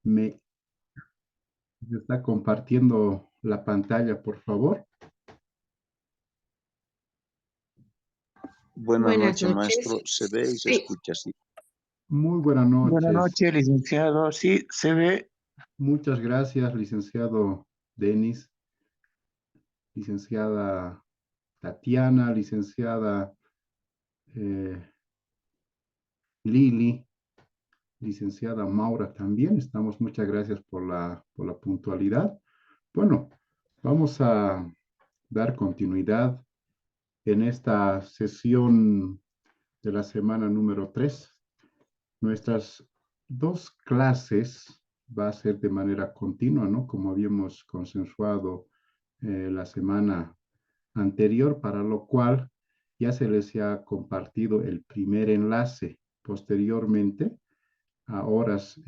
Me está compartiendo la pantalla, por favor. Buenas Buenas noches, noches. maestro. Se ve y se Sí. escucha, sí. Muy buenas noches. Buenas noches, licenciado. Sí, se ve. Muchas gracias, licenciado Denis, licenciada Tatiana, licenciada Lili, licenciada Maura también. Muchas gracias por la puntualidad. Bueno, vamos a dar continuidad en esta sesión de la semana número 3. Nuestras dos clases va a ser de manera continua, ¿no? Como habíamos consensuado la semana anterior, para lo cual ya se les ha compartido el primer enlace. Posteriormente, a horas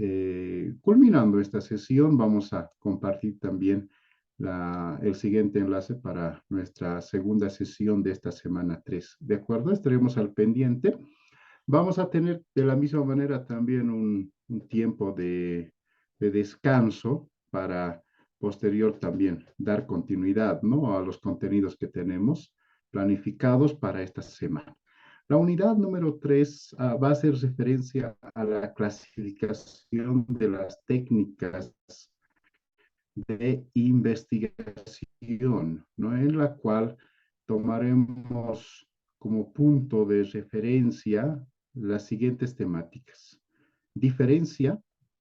culminando esta sesión, vamos a compartir también el siguiente enlace para nuestra segunda sesión de esta semana 3. ¿De acuerdo? Estaremos al pendiente. Vamos a tener de la misma manera también un tiempo de descanso para posterior también dar continuidad, ¿no?, a los contenidos que tenemos planificados para esta semana. La unidad número 3 va a hacer referencia a la clasificación de las técnicas de investigación, ¿no?, en la cual tomaremos como punto de referencia las siguientes temáticas. Diferencia,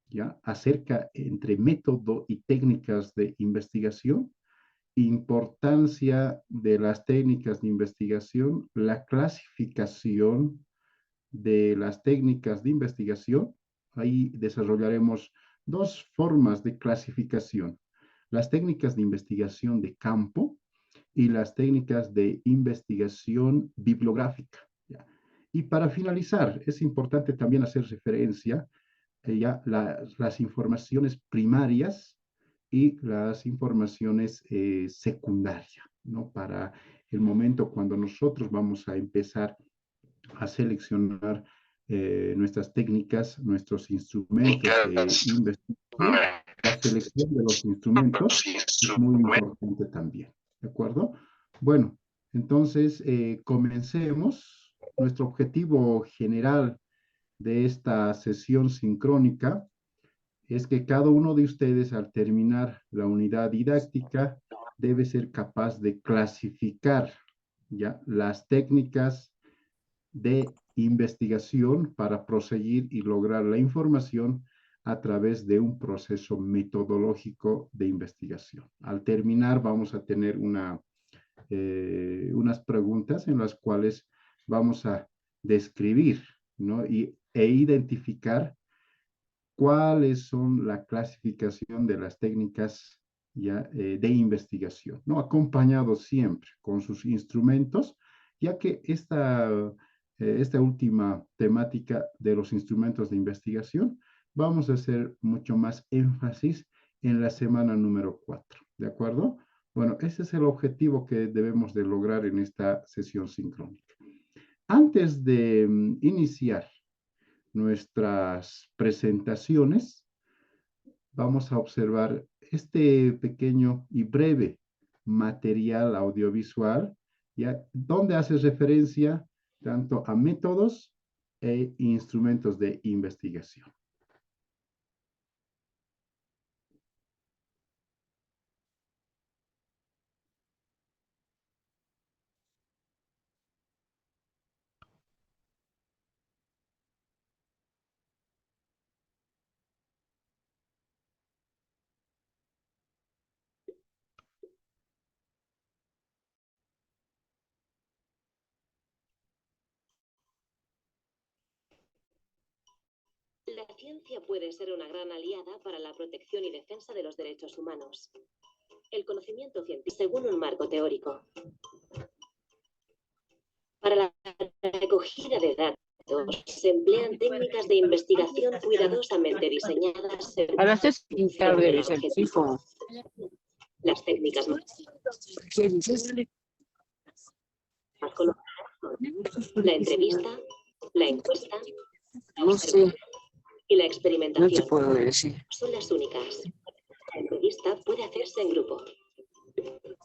¿ya?, acerca entre método y técnicas de investigación, importancia de las técnicas de investigación, la clasificación de las técnicas de investigación. Ahí desarrollaremos dos formas de clasificación: las técnicas de investigación de campo y las técnicas de investigación bibliográfica. ¿Ya? Y para finalizar, es importante también hacer referencia ya las informaciones primarias y las informaciones secundarias, ¿no?, para el momento cuando nosotros vamos a empezar a seleccionar nuestras técnicas, nuestros instrumentos de investigación. La selección de los instrumentos es muy importante también, ¿de acuerdo? Bueno, entonces comencemos. Nuestro objetivo general de esta sesión sincrónica es que cada uno de ustedes, al terminar la unidad didáctica, debe ser capaz de clasificar ya las técnicas de investigación para proseguir y lograr la información a través de un proceso metodológico de investigación. Al terminar, vamos a tener unas preguntas en las cuales vamos a describir, ¿no?, e identificar cuáles son la clasificación de las técnicas ya, de investigación, ¿no?, acompañado siempre con sus instrumentos, ya que esta última temática de los instrumentos de investigación vamos a hacer mucho más énfasis en la semana número 4, ¿de acuerdo? Bueno, ese es el objetivo que debemos de lograr en esta sesión sincrónica. Antes de iniciar nuestras presentaciones, vamos a observar este pequeño y breve material audiovisual, ¿ya?, donde hace referencia tanto a métodos e instrumentos de investigación. La ciencia puede ser una gran aliada para la protección y defensa de los derechos humanos. El conocimiento científico según un marco teórico. Para la recogida de datos se emplean técnicas de investigación cuidadosamente diseñadas Ahora haces pintar del ejercicio. Las técnicas más conocidas son la entrevista, la encuesta, No sé. y la No te experimentación puedo decir. son las únicas. La entrevista puede hacerse en grupo.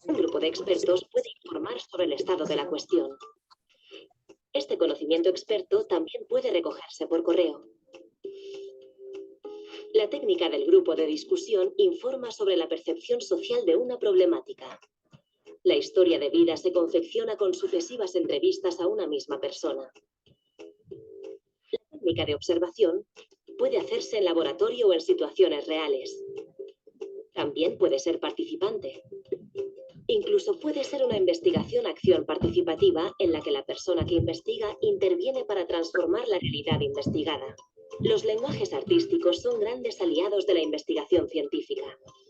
Un grupo de expertos puede informar sobre el estado de la cuestión. Este conocimiento experto también puede recogerse por correo. La técnica del grupo de discusión informa sobre la percepción social de una problemática. La historia de vida se confecciona con sucesivas entrevistas a una misma persona. La técnica de observación puede hacerse en laboratorio o en situaciones reales. También puede ser participante. Incluso puede ser una investigación-acción participativa en la que la persona que investiga interviene para transformar la realidad investigada. Los lenguajes artísticos son grandes aliados de la investigación científica.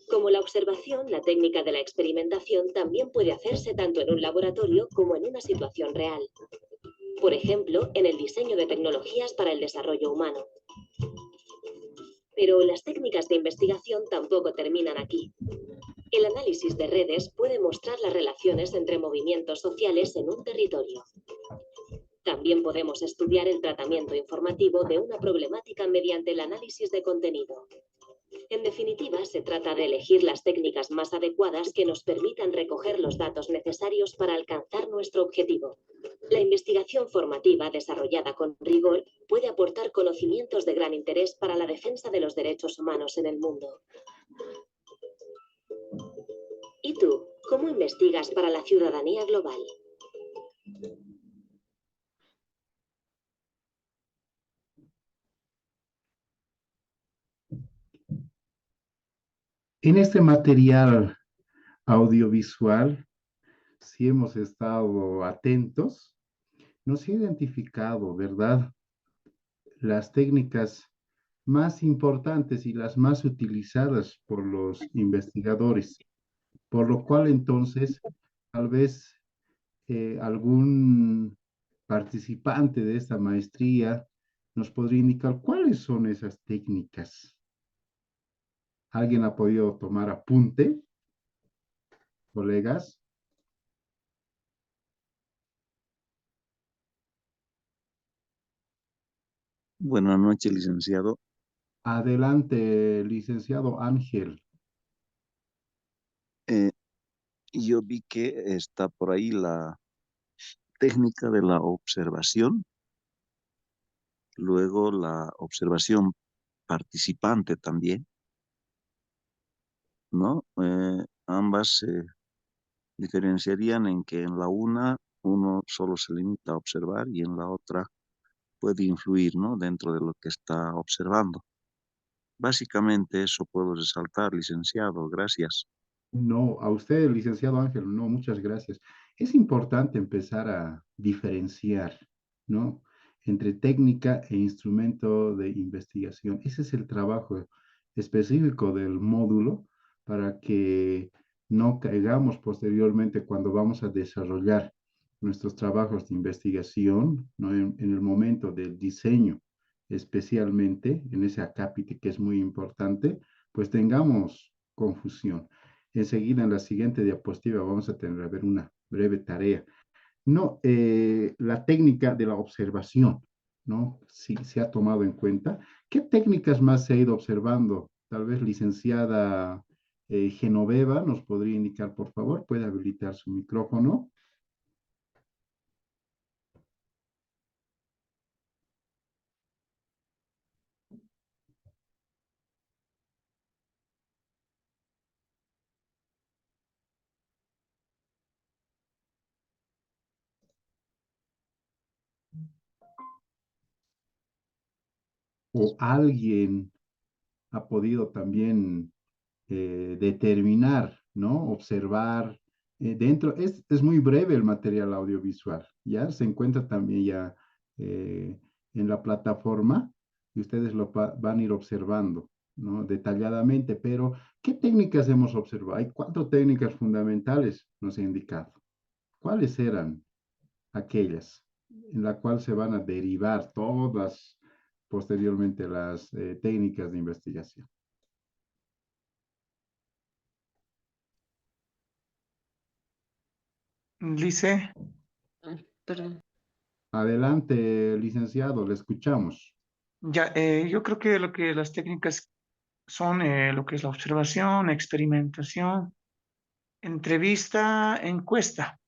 Como la observación, la técnica de la experimentación también puede hacerse tanto en un laboratorio como en una situación real. Por ejemplo, en el diseño de tecnologías para el desarrollo humano. Pero las técnicas de investigación tampoco terminan aquí. El análisis de redes puede mostrar las relaciones entre movimientos sociales en un territorio. También podemos estudiar el tratamiento informativo de una problemática mediante el análisis de contenido. En definitiva, se trata de elegir las técnicas más adecuadas que nos permitan recoger los datos necesarios para alcanzar nuestro objetivo. La investigación formativa desarrollada con rigor puede aportar conocimientos de gran interés para la defensa de los derechos humanos en el mundo. ¿Y tú, cómo investigas para la ciudadanía global? En este material audiovisual, si hemos estado atentos, nos ha identificado, ¿verdad?, las técnicas más importantes y las más utilizadas por los investigadores, por lo cual entonces tal vez algún participante de esta maestría nos podría indicar cuáles son esas técnicas. ¿Alguien ha podido tomar apunte, colegas? Buenas noches, licenciado. Adelante, licenciado Ángel. Eh, yo vi que está por ahí la técnica de la observación, luego la observación participante también, ¿no? Ambas se diferenciarían en que en la una uno solo se limita a observar y en la otra puede influir, ¿no?, dentro de lo que está observando. Básicamente eso puedo resaltar, licenciado. Gracias. No, a usted, licenciado Ángel, no, muchas gracias. Es importante empezar a diferenciar, ¿no?, entre técnica e instrumento de investigación. Ese es el trabajo específico del módulo para que no caigamos posteriormente cuando vamos a desarrollar nuestros trabajos de investigación, ¿no?, en el momento del diseño, especialmente en ese acápite que es muy importante, pues tengamos confusión. Enseguida, en la siguiente diapositiva, vamos a tener a ver una breve tarea. No, la técnica de la observación, ¿no? Si se ha tomado en cuenta. ¿Qué técnicas más se ha ido observando? Tal vez, licenciada Genoveva, nos podría indicar, por favor, puede habilitar su micrófono. O alguien ha podido también determinar, ¿no? Observar dentro. Es muy breve el material audiovisual, ¿ya? Se encuentra también ya en la plataforma y ustedes lo van a ir observando, ¿no?, detalladamente. Pero, ¿qué técnicas hemos observado? Hay 4 técnicas fundamentales, nos ha indicado. ¿Cuáles eran aquellas en la cual se van a derivar todas posteriormente las técnicas de investigación? Lice, Perdón. Adelante, licenciado, le escuchamos. Ya, yo creo que lo que las técnicas son lo que es la observación, experimentación, entrevista, encuesta.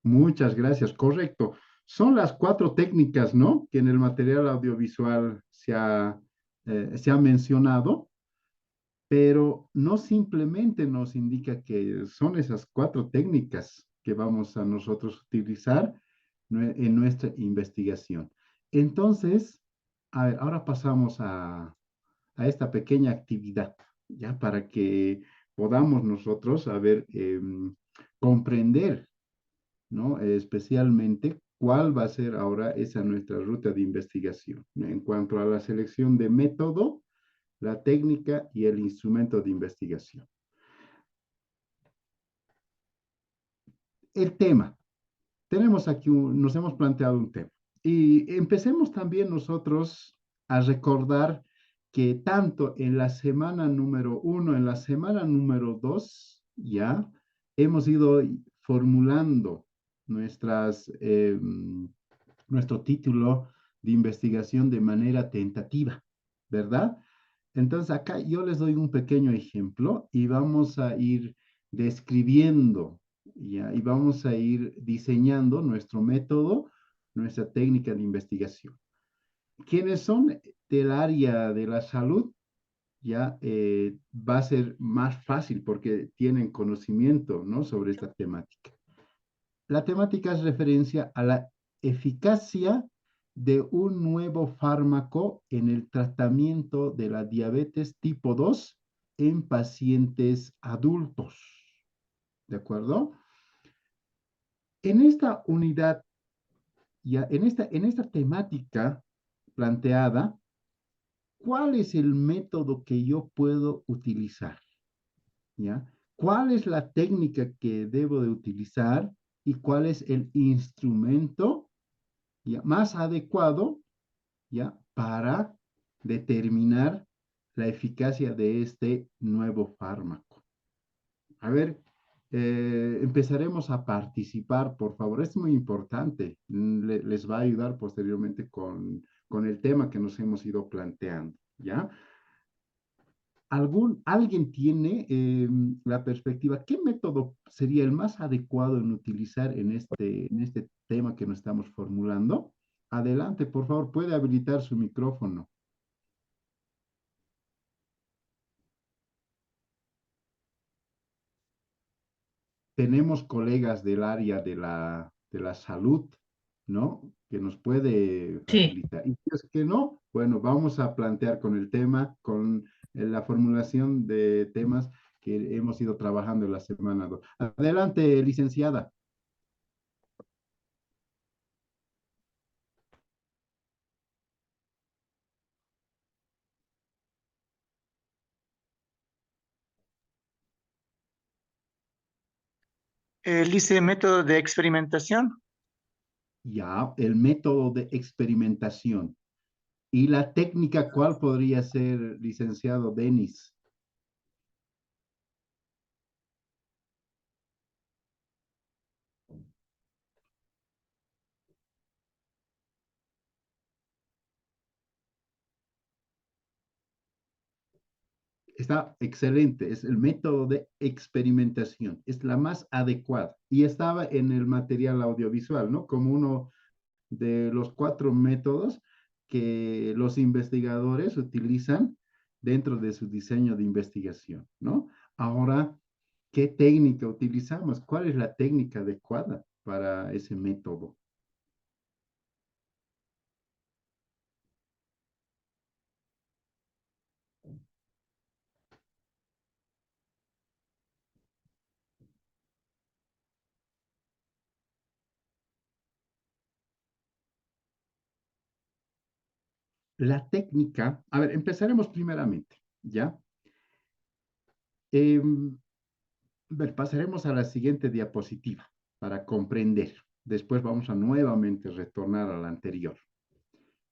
Muchas gracias, correcto. Son las 4 técnicas, ¿no? Que en el material audiovisual se ha mencionado, pero no simplemente nos indica que son esas 4 técnicas que vamos a nosotros utilizar en nuestra investigación. Entonces, a ver, ahora pasamos a esta pequeña actividad, ya para que podamos nosotros, a ver, comprender, ¿no? Especialmente cuál va a ser ahora esa nuestra ruta de investigación en cuanto a la selección de método, la técnica y el instrumento de investigación. El tema. Tenemos aquí, nos hemos planteado un tema. Y empecemos también nosotros a recordar que tanto en la semana número 1, en la semana número 2, ya hemos ido formulando nuestro título de investigación de manera tentativa, ¿verdad? Entonces acá yo les doy un pequeño ejemplo y vamos a ir describiendo, ¿ya? Y vamos a ir diseñando nuestro método, nuestra técnica de investigación. ¿Quiénes son del área de la salud? Ya va a ser más fácil porque tienen conocimiento, ¿no? Sobre esta temática. La temática es referencia a la eficacia de un nuevo fármaco en el tratamiento de la diabetes tipo 2 en pacientes adultos. ¿De acuerdo? En esta unidad, ya en esta temática planteada, ¿cuál es el método que yo puedo utilizar? ¿Ya? ¿Cuál es la técnica que debo de utilizar y cuál es el instrumento, ¿ya?, más adecuado, ¿ya?, para determinar la eficacia de este nuevo fármaco? A ver, empezaremos a participar, por favor. Es muy importante. Les va a ayudar posteriormente con el tema que nos hemos ido planteando, ¿ya? ¿Alguien tiene la perspectiva? ¿Qué método sería el más adecuado en utilizar en este tema que nos estamos formulando? Adelante, por favor, puede habilitar su micrófono. Tenemos colegas del área de la salud, ¿no? Que nos puede Sí. facilitar. Y si es que no, bueno, vamos a plantear con el tema, con la formulación de temas que hemos ido trabajando en la semana 2. Adelante, licenciada. Dice método de experimentación. Ya, el método de experimentación. ¿Y la técnica cuál podría ser, licenciado Denis? Está excelente, es el método de experimentación, es la más adecuada y estaba en el material audiovisual, ¿no? Como uno de los 4 métodos que los investigadores utilizan dentro de su diseño de investigación, ¿no? Ahora, ¿qué técnica utilizamos? ¿Cuál es la técnica adecuada para ese método? La técnica, a ver, empezaremos primeramente, ¿ya? Pasaremos a la siguiente diapositiva para comprender. Después vamos a nuevamente retornar a la anterior.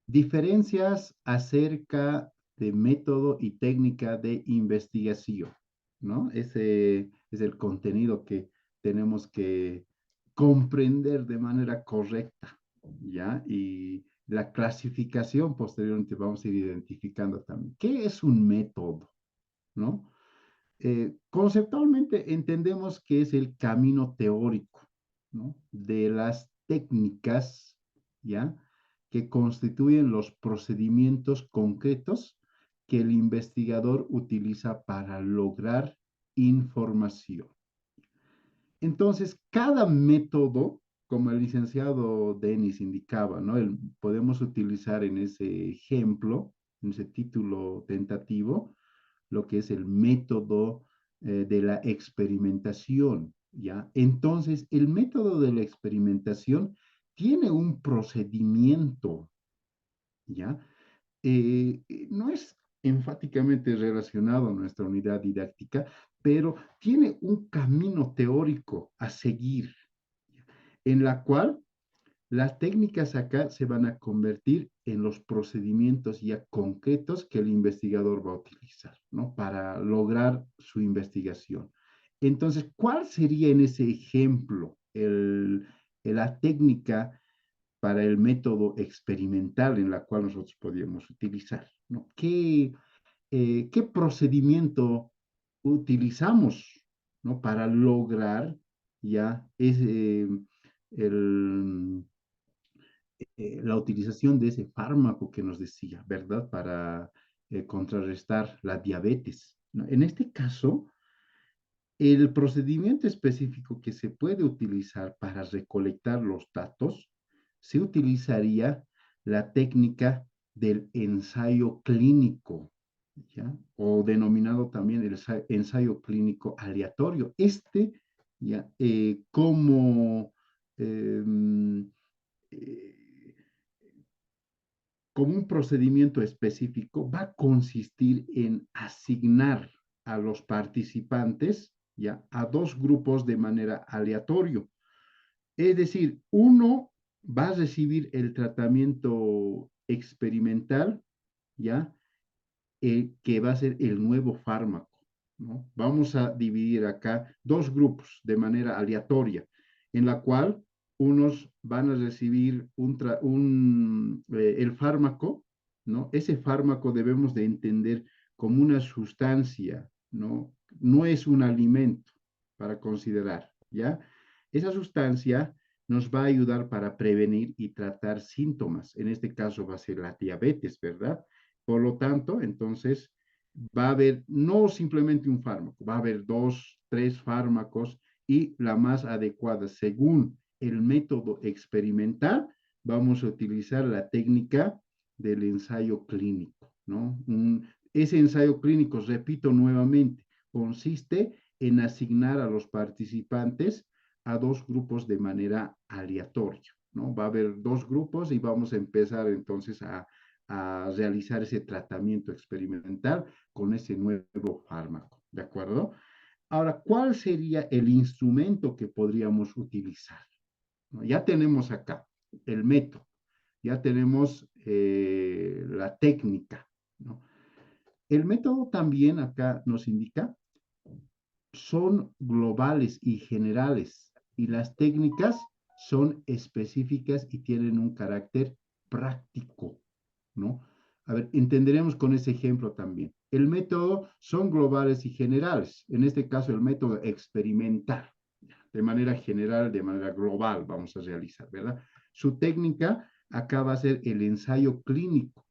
Diferencias acerca de método y técnica de investigación, ¿no? Ese es el contenido que tenemos que comprender de manera correcta, ¿ya? Y la clasificación posteriormente vamos a ir identificando también. ¿Qué es un método? ¿No? Conceptualmente entendemos que es el camino teórico, ¿no?, de las técnicas, ¿ya?, que constituyen los procedimientos concretos que el investigador utiliza para lograr información. Entonces, cada método, como el licenciado Denis indicaba, ¿no?, podemos utilizar en ese ejemplo, en ese título tentativo, lo que es el método de la experimentación, ¿ya? Entonces, el método de la experimentación tiene un procedimiento, ¿ya? No es enfáticamente relacionado a nuestra unidad didáctica, pero tiene un camino teórico a seguir, en la cual las técnicas acá se van a convertir en los procedimientos ya concretos que el investigador va a utilizar, ¿no?, para lograr su investigación. Entonces, ¿cuál sería en ese ejemplo la técnica para el método experimental en la cual nosotros podríamos utilizar, ¿no? ¿Qué procedimiento utilizamos, ¿no?, para lograr ya el, la utilización de ese fármaco que nos decía, ¿verdad?, para contrarrestar la diabetes, ¿no? En este caso, el procedimiento específico que se puede utilizar para recolectar los datos se utilizaría la técnica del ensayo clínico, ¿ya?, o denominado también el ensayo clínico aleatorio. ¿Ya?, em, eh, como un procedimiento específico, va a consistir en asignar a los participantes, ya, a dos grupos de manera aleatoria. Es decir, uno va a recibir el tratamiento experimental, ya, que va a ser el nuevo fármaco, ¿no? Vamos a dividir acá dos grupos de manera aleatoria, en la cual unos van a recibir el fármaco, ¿no? Ese fármaco debemos de entender como una sustancia, ¿no? No es un alimento para considerar, ¿ya? Esa sustancia nos va a ayudar para prevenir y tratar síntomas. En este caso va a ser la diabetes, ¿verdad? Por lo tanto, entonces, va a haber no simplemente un fármaco, va a haber 2, 3 fármacos y la más adecuada según el método experimental, vamos a utilizar la técnica del ensayo clínico, ¿no? Ese ensayo clínico, repito nuevamente, consiste en asignar a los participantes a dos grupos de manera aleatoria, ¿no? Va a haber dos grupos y vamos a empezar entonces a realizar ese tratamiento experimental con ese nuevo fármaco, ¿de acuerdo? Ahora, ¿cuál sería el instrumento que podríamos utilizar? ¿No? Ya tenemos acá el método, ya tenemos la técnica, ¿no? El método también acá nos indica son globales y generales y las técnicas son específicas y tienen un carácter práctico, ¿no? A ver, entenderemos con ese ejemplo también. El método son globales y generales. En este caso, el método experimental. De manera general, de manera global, vamos a realizar, ¿verdad? Su técnica acá va a ser el ensayo clínico.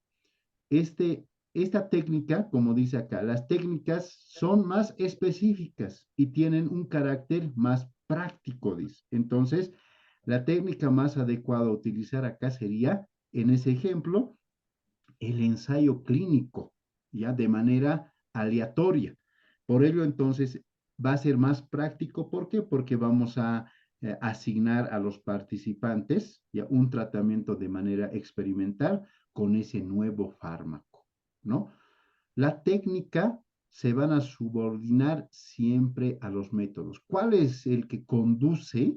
Esta técnica, como dice acá, las técnicas son más específicas y tienen un carácter más práctico, dice. Entonces, la técnica más adecuada a utilizar acá sería, en ese ejemplo, el ensayo clínico, ya de manera aleatoria. Por ello, entonces, va a ser más práctico. ¿Por qué? Porque vamos a asignar a los participantes ya un tratamiento de manera experimental con ese nuevo fármaco, ¿no? La técnica se van a subordinar siempre a los métodos. ¿Cuál es el que conduce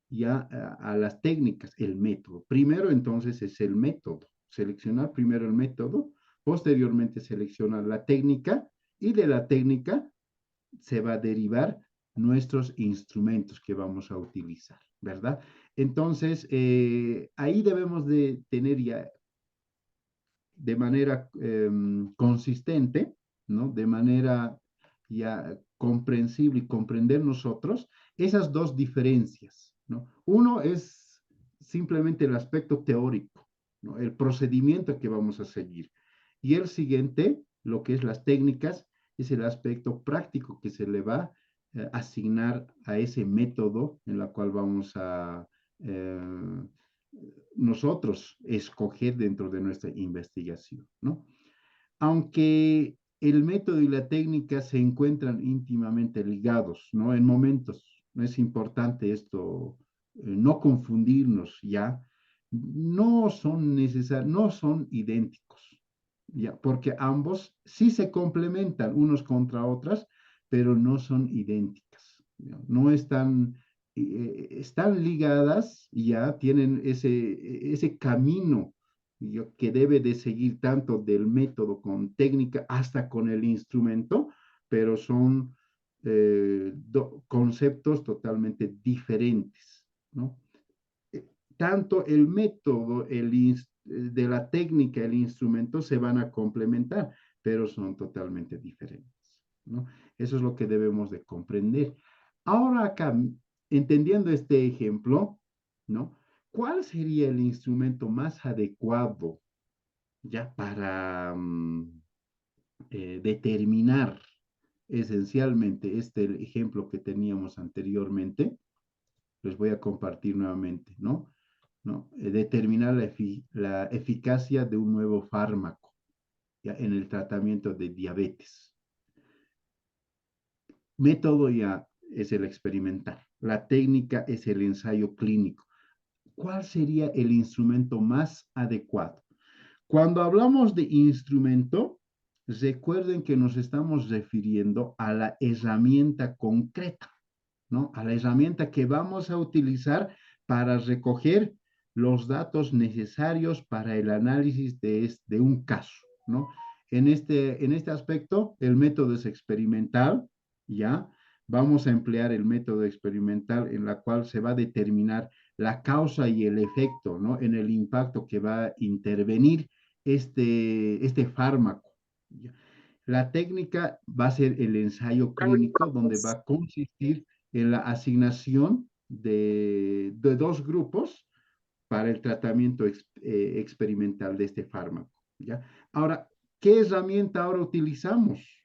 ya a las técnicas? El método. Primero, entonces, es el método. Seleccionar primero el método, posteriormente seleccionar la técnica y de la técnica se va a derivar nuestros instrumentos que vamos a utilizar, ¿verdad? Entonces, ahí debemos de tener ya de manera consistente, ¿no? De manera ya comprensible y comprender nosotros esas dos diferencias, ¿no? Uno es simplemente el aspecto teórico, ¿no? El procedimiento que vamos a seguir. Y el siguiente, lo que es las técnicas, es el aspecto práctico que se le va a asignar a ese método en la cual vamos a nosotros escoger dentro de nuestra investigación, ¿no? Aunque el método y la técnica se encuentran íntimamente ligados, ¿no? En momentos, no es importante esto, no confundirnos ya, no son necesarios, no son idénticos, ya, porque ambos sí se complementan unos contra otras, pero no son idénticas, ¿ya? No están, están ligadas y ya tienen ese camino que debe de seguir tanto del método con técnica hasta con el instrumento, pero son conceptos totalmente diferentes, ¿no? Tanto el método de la técnica, el instrumento se van a complementar, pero son totalmente diferentes, ¿no? Eso es lo que debemos de comprender. Ahora acá, entendiendo este ejemplo, ¿no? ¿Cuál sería el instrumento más adecuado ya para determinar esencialmente este ejemplo que teníamos anteriormente? Les voy a compartir nuevamente, ¿no? ¿No? Determinar la eficacia de un nuevo fármaco ya, en el tratamiento de diabetes. Método ya es el experimental. La técnica es el ensayo clínico. ¿Cuál sería el instrumento más adecuado? Cuando hablamos de instrumento, recuerden que nos estamos refiriendo a la herramienta concreta, ¿no? A la herramienta que vamos a utilizar para recoger los datos necesarios para el análisis de un caso, ¿no? En este aspecto, el método es experimental, ¿ya? Vamos a emplear el método experimental en la cual se va a determinar la causa y el efecto, ¿no? En el impacto que va a intervenir este fármaco. ¿Ya? La técnica va a ser el ensayo clínico, donde va a consistir en la asignación de dos grupos para el tratamiento experimental de este fármaco, ¿ya? Ahora, ¿qué herramienta ahora utilizamos,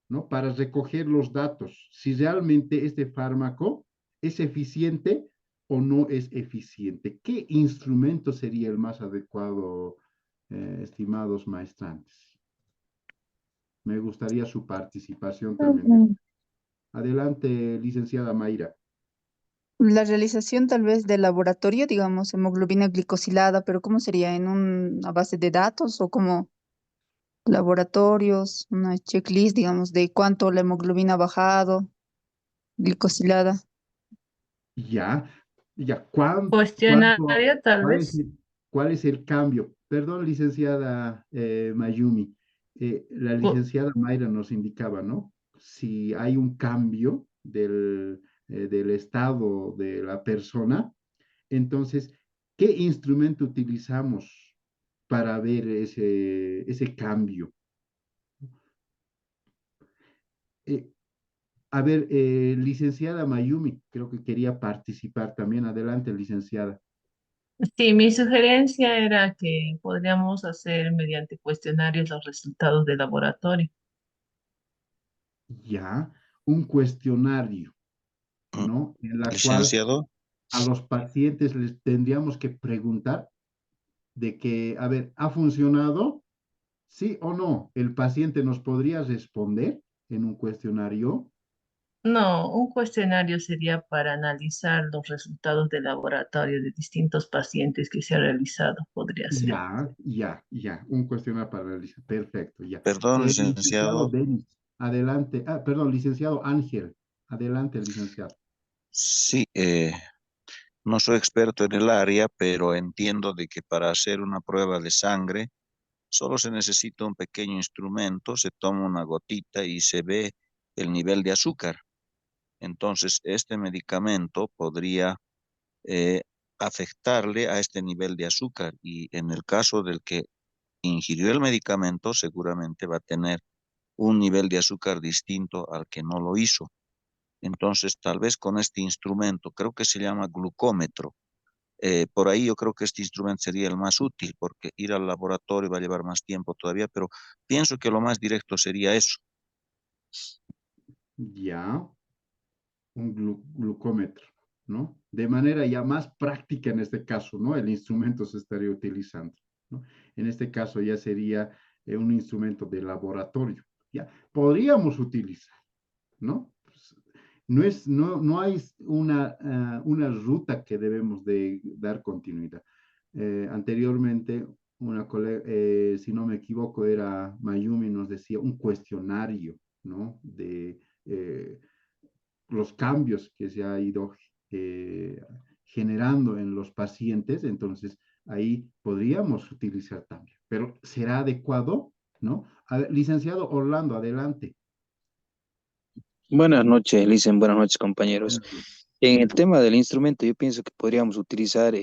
¿no? Para recoger los datos, si realmente este fármaco es eficiente o no es eficiente. ¿Qué instrumento sería el más adecuado, estimados maestrantes? Me gustaría su participación también. Adelante, licenciada Mayra. La realización tal vez del laboratorio, digamos, hemoglobina glicosilada, pero ¿cómo sería? ¿En una base de datos o como laboratorios, una checklist, digamos, de cuánto la hemoglobina ha bajado, glicosilada? Ya, ya, Cuestionario, tal cuál es vez. cuál es el cambio? Perdón, licenciada Mayumi, la Pu- licenciada Mayra nos indicaba, ¿no? Si hay un cambio del estado de la persona, entonces, ¿qué instrumento utilizamos para ver ese cambio? Eh, a ver, licenciada Mayumi, creo que quería participar también. Adelante, licenciada. Sí, mi sugerencia era que podríamos hacer mediante cuestionarios los resultados de laboratorio. Ya, un cuestionario, Mm, ¿no? En la cual Licenciado, a los pacientes les tendríamos que preguntar de que, a ver, ¿ha funcionado? ¿Sí o no? El paciente nos podría responder en un cuestionario. No, un cuestionario sería para analizar los resultados de laboratorio de distintos pacientes que se ha realizado, podría ser. Ya, un cuestionario para realizar. Perfecto, ya. perdón, Licenciado licenciado. Denis, adelante. Ah, perdón, licenciado Ángel, adelante, licenciado. Sí, no soy experto en el área, pero entiendo de que para hacer una prueba de sangre solo se necesita un pequeño instrumento, se toma una gotita y se ve el nivel de azúcar. Entonces, este medicamento podría afectarle a este nivel de azúcar. Y en el caso del que ingirió el medicamento, seguramente va a tener un nivel de azúcar distinto al que no lo hizo. Entonces, tal vez con este instrumento, creo que se llama glucómetro, por ahí yo creo que este instrumento sería el más útil, porque ir al laboratorio va a llevar más tiempo todavía, pero pienso que lo más directo sería eso. Ya, un glucómetro, ¿no? De manera ya más práctica en este caso, ¿no? El instrumento se estaría utilizando, ¿no? En este caso ya sería un instrumento de laboratorio, ¿ya? Podríamos utilizar, ¿no? Pues, no hay una ruta que debemos de dar continuidad. Anteriormente, una colega, si no me equivoco, era Mayumi, nos decía un cuestionario, ¿no? De los cambios que se ha ido generando en los pacientes, entonces ahí podríamos utilizar también, pero ¿será adecuado? ¿No? A ver, licenciado Orlando, adelante. Buenas noches, Licen. Buenas noches, compañeros. Buenos días. En el tema del instrumento, yo pienso que podríamos utilizar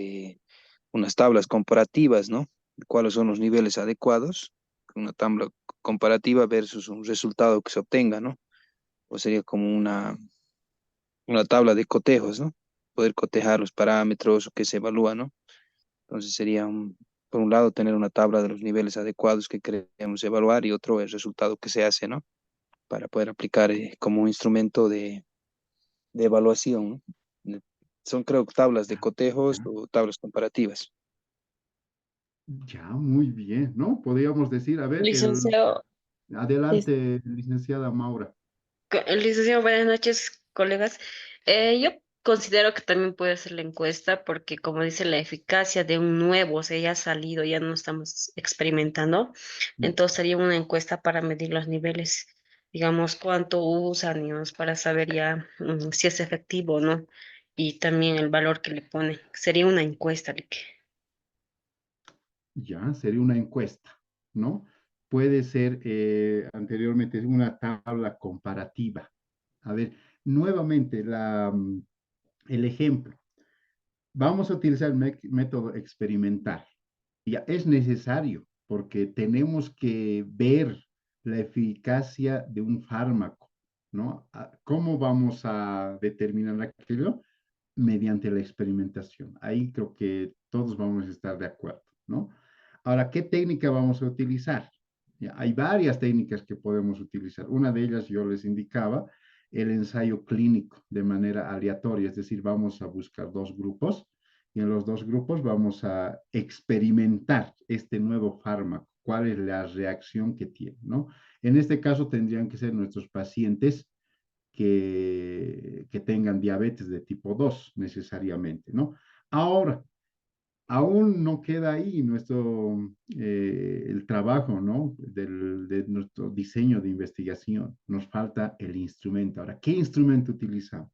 unas tablas comparativas, ¿no? ¿Cuáles son los niveles adecuados? Una tabla comparativa versus un resultado que se obtenga, ¿no? O sería como una tabla de cotejos, ¿no? Poder cotejar los parámetros que se evalúan, ¿no? Entonces sería, por un lado, tener una tabla de los niveles adecuados que queremos evaluar y otro el resultado que se hace, ¿no? Para poder aplicar como un instrumento de evaluación, ¿no? Son, creo, tablas de cotejos Ya, o tablas comparativas. ya, muy bien, ¿no? Podríamos decir, a ver, Licenciado, lis- adelante, licenciada Maura. licenciado, buenas noches, colegas. Yo considero que también puede ser la encuesta porque, como dice, la eficacia de un nuevo, o sea, ya ha salido, ya no estamos experimentando, entonces sería una encuesta para medir los niveles, digamos, cuánto usan, digamos, para saber ya si es efectivo o no, y también el valor que le ponen. Sería una encuesta, Lique. Ya, sería una encuesta, ¿no? Puede ser anteriormente una tabla comparativa. A ver, nuevamente el ejemplo. Vamos a utilizar el método experimental. Ya es necesario porque tenemos que ver la eficacia de un fármaco, ¿no? ¿Cómo vamos a determinar aquello? Mediante la experimentación. Ahí creo que todos vamos a estar de acuerdo, ¿no? Ahora, ¿qué técnica vamos a utilizar? Ya, hay varias técnicas que podemos utilizar. Una de ellas yo les indicaba, el ensayo clínico de manera aleatoria, es decir, vamos a buscar dos grupos y en los dos grupos vamos a experimentar este nuevo fármaco, cuál es la reacción que tiene, ¿no? En este caso tendrían que ser nuestros pacientes que tengan diabetes de tipo 2 necesariamente, ¿no? Ahora, aún no queda ahí el trabajo, ¿no? De nuestro diseño de investigación. Nos falta el instrumento. Ahora, ¿qué instrumento utilizamos?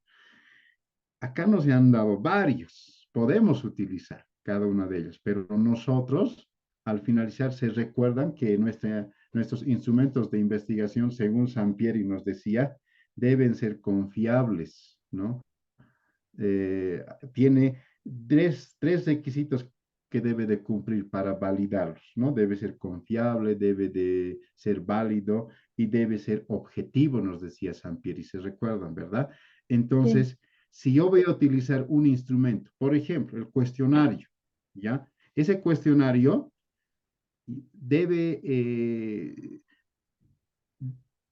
Acá nos han dado varios. Podemos utilizar cada una de ellas, pero nosotros, al finalizar, se recuerdan que nuestros instrumentos de investigación, según Sampieri nos decía, deben ser confiables, ¿no? eh, Tiene tres requisitos que debe de cumplir para validarlos, ¿no? Debe ser confiable, debe de ser válido y debe ser objetivo, nos decía Sampieri, se recuerdan, ¿verdad? Sí. Entonces, si yo voy a utilizar un instrumento, por ejemplo, el cuestionario, ¿ya? Ese cuestionario debe,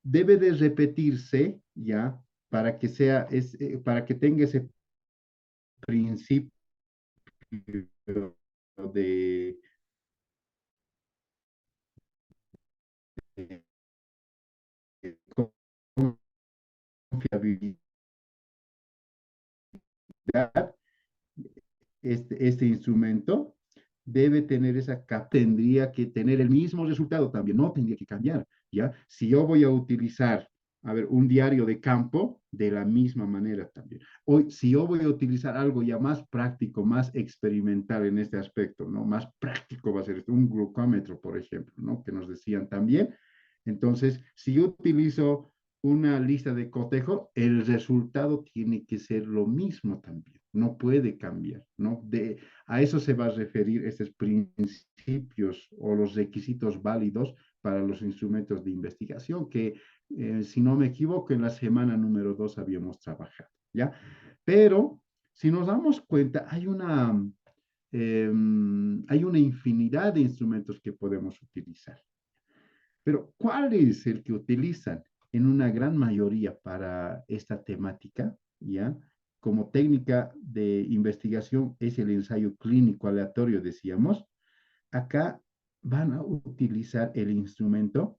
debe de repetirse, ¿ya? Para que para que tenga ese principio de confiabilidad, este instrumento debe tener tendría que tener el mismo resultado también, no tendría que cambiar, ¿ya? Si yo voy a utilizar, a ver, un diario de campo, de la misma manera también. Hoy, si yo voy a utilizar algo ya más práctico, más experimental en este aspecto, ¿no? Más práctico va a ser un glucómetro, por ejemplo, ¿no? Que nos decían también. Entonces, si yo utilizo una lista de cotejo, el resultado tiene que ser lo mismo también, no puede cambiar, ¿no? A eso se va a referir estos principios o los requisitos válidos para los instrumentos de investigación que, si no me equivoco, en la semana número 2 habíamos trabajado, ¿ya? Pero, si nos damos cuenta, hay una infinidad de instrumentos que podemos utilizar. Pero, ¿cuál es el que utilizan en una gran mayoría para esta temática? ¿Ya? Como técnica de investigación es el ensayo clínico aleatorio, decíamos. Acá van a utilizar el instrumento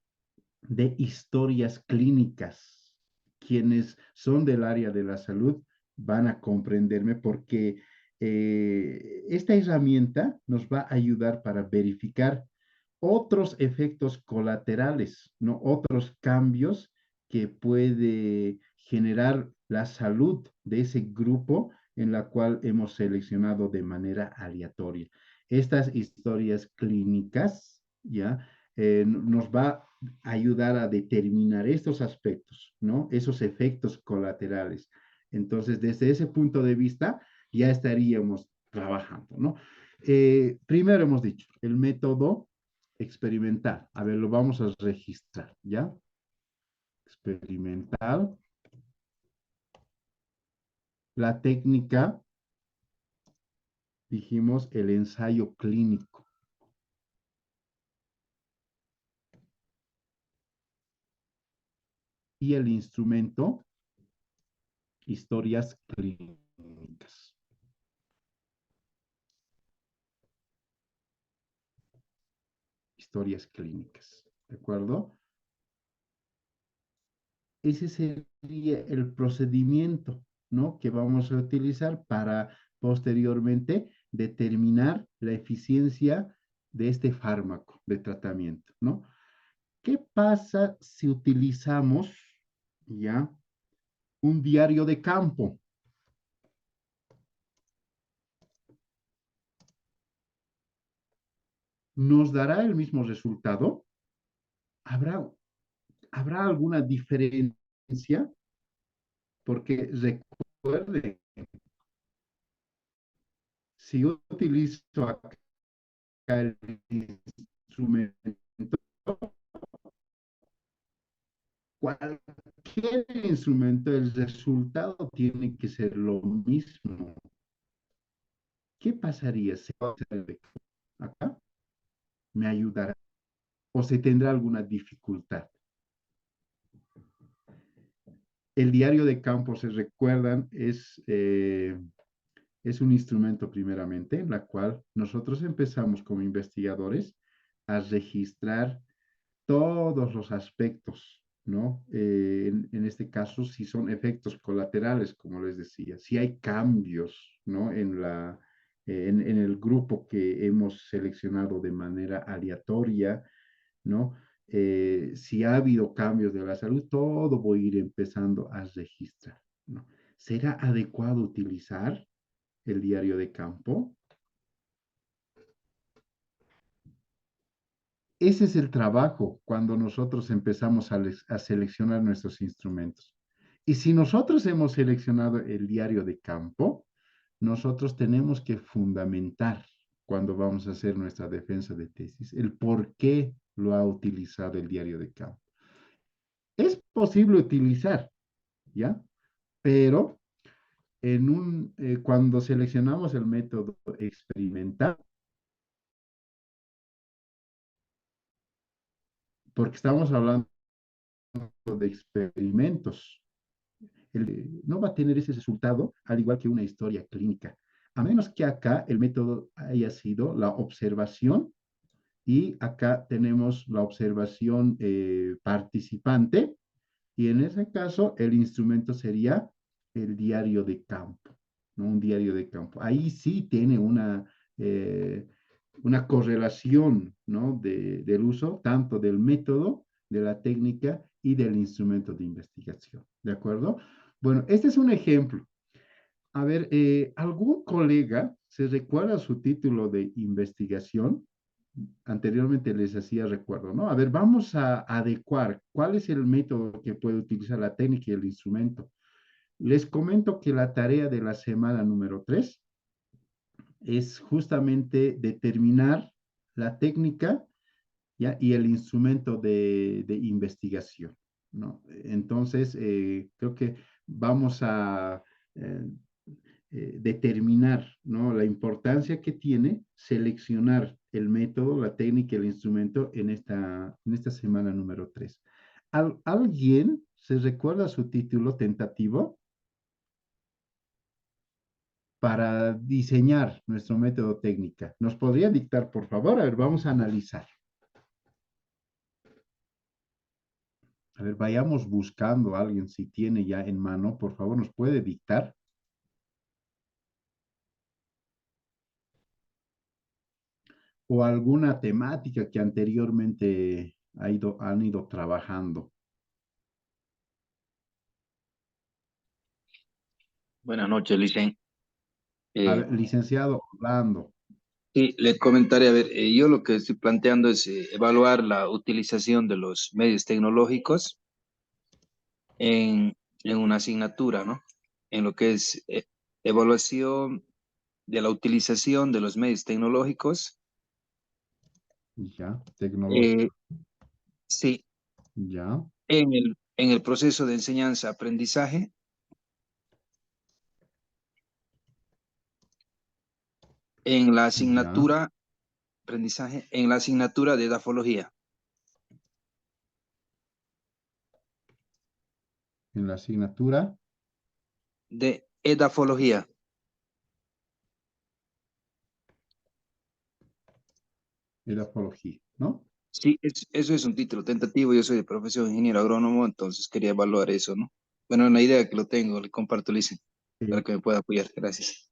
de historias clínicas. Quienes son del área de la salud van a comprenderme porque esta herramienta nos va a ayudar para verificar otros efectos colaterales, ¿no? Otros cambios que puede generar la salud de ese grupo en la cual hemos seleccionado de manera aleatoria. Estas historias clínicas, ¿ya? Nos va a ayudar a determinar estos aspectos, ¿no? Esos efectos colaterales. Entonces, desde ese punto de vista, ya estaríamos trabajando, ¿no? Primero hemos dicho, el método experimental. A ver, lo vamos a registrar, ¿ya? Experimental. La técnica, dijimos, el ensayo clínico. Y el instrumento, historias clínicas. Historias clínicas, ¿de acuerdo? Ese sería el procedimiento, ¿no? Que vamos a utilizar para posteriormente determinar la eficiencia de este fármaco de tratamiento, ¿no? ¿Qué pasa si utilizamos ya un diario de campo? ¿Nos dará el mismo resultado? ¿Habrá alguna diferencia? Porque recuerden, si yo utilizo acá el instrumento, cualquier instrumento, el resultado tiene que ser lo mismo. ¿Qué pasaría si acá me ayudará o se tendrá alguna dificultad? El diario de campo, se recuerdan, es un instrumento primeramente en la cual nosotros empezamos como investigadores a registrar todos los aspectos, ¿no? En este caso, si son efectos colaterales, como les decía, si hay cambios, ¿no? En el grupo que hemos seleccionado de manera aleatoria, ¿no? Si ha habido cambios de la salud, todo voy a ir empezando a registrar, ¿no? ¿Será adecuado utilizar el diario de campo? Ese es el trabajo cuando nosotros empezamos a seleccionar nuestros instrumentos. Y si nosotros hemos seleccionado el diario de campo, nosotros tenemos que fundamentar cuando vamos a hacer nuestra defensa de tesis, el por qué lo ha utilizado el diario de campo. Es posible utilizar, ¿ya? Pero cuando seleccionamos el método experimental, porque estamos hablando de experimentos, no va a tener ese resultado al igual que una historia clínica, a menos que acá el método haya sido la observación y acá tenemos la observación participante y en ese caso el instrumento sería el diario de campo, ¿no? Un diario de campo. Ahí sí tiene una correlación, ¿no? Del uso tanto del método, de la técnica y del instrumento de investigación, ¿de acuerdo? Bueno, este es un ejemplo. A ver, ¿algún colega se recuerda su título de investigación? Anteriormente les hacía recuerdo, ¿no? A ver, vamos a adecuar cuál es el método que puede utilizar la técnica y el instrumento. Les comento que la tarea de la semana número 3 es justamente determinar la técnica, ¿ya? Y el instrumento de investigación, ¿no? Entonces, creo que vamos a eh, determinar, ¿no? La importancia que tiene seleccionar el método, la técnica y el instrumento en esta semana número 3. ¿Alguien se recuerda su título tentativo? Para diseñar nuestro método técnica. ¿Nos podría dictar, por favor? A ver, vamos a analizar. A ver, vayamos buscando a alguien si tiene ya en mano, por favor, nos puede dictar. O alguna temática que anteriormente han ido trabajando. Buenas noches, Licen. A ver, licenciado Orlando. Sí, le comentaré, a ver, yo lo que estoy planteando es evaluar la utilización de los medios tecnológicos en, en una asignatura, ¿no? En lo que es evaluación de la utilización de los medios tecnológicos. Ya, tecnológico. Sí, Ya, en el proceso de enseñanza-aprendizaje. En la ya. asignatura, aprendizaje, en la asignatura de edafología. En la asignatura. De edafología. Edafología, ¿no? Sí, eso es un título tentativo. Yo soy de profesión ingeniero agrónomo, entonces quería evaluar eso, ¿no? Bueno, una idea que lo tengo, le comparto, Lice, para Eh, que me pueda apoyar. Gracias.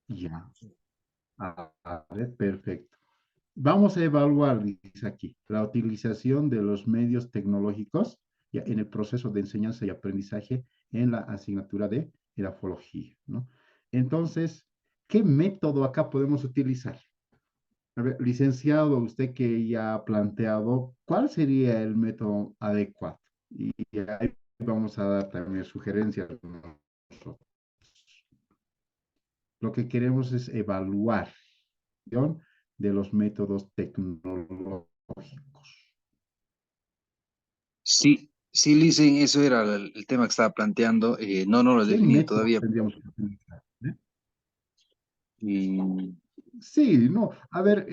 ya. A ver, perfecto. Vamos a evaluar, dice aquí, la utilización de los medios tecnológicos ya en el proceso de enseñanza y aprendizaje en la asignatura de edafología, ¿no? Entonces, ¿qué método acá podemos utilizar? A ver, licenciado, usted que ya ha planteado, ¿cuál sería el método adecuado? Y ahí vamos a dar también sugerencias nosotros. Lo que queremos es evaluar de los métodos tecnológicos. Sí, sí, Licen, eso era el tema que estaba planteando. No, no lo he ¿Qué definido métodos todavía. tendríamos que utilizar? Y Sí, no, a ver,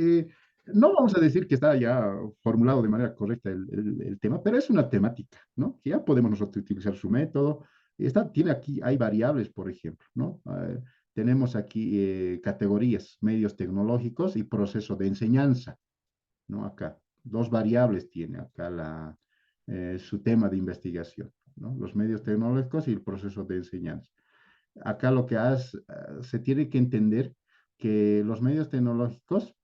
no vamos a decir que está ya formulado de manera correcta el tema, pero es una temática, ¿no? Que ya podemos nosotros utilizar su método. Tiene aquí, hay variables, por ejemplo, ¿no? Tenemos aquí categorías, medios tecnológicos y proceso de enseñanza, ¿no? Acá, dos variables tiene acá su tema de investigación, ¿no? Los medios tecnológicos y el proceso de enseñanza. Acá lo que se tiene que entender que los medios tecnológicos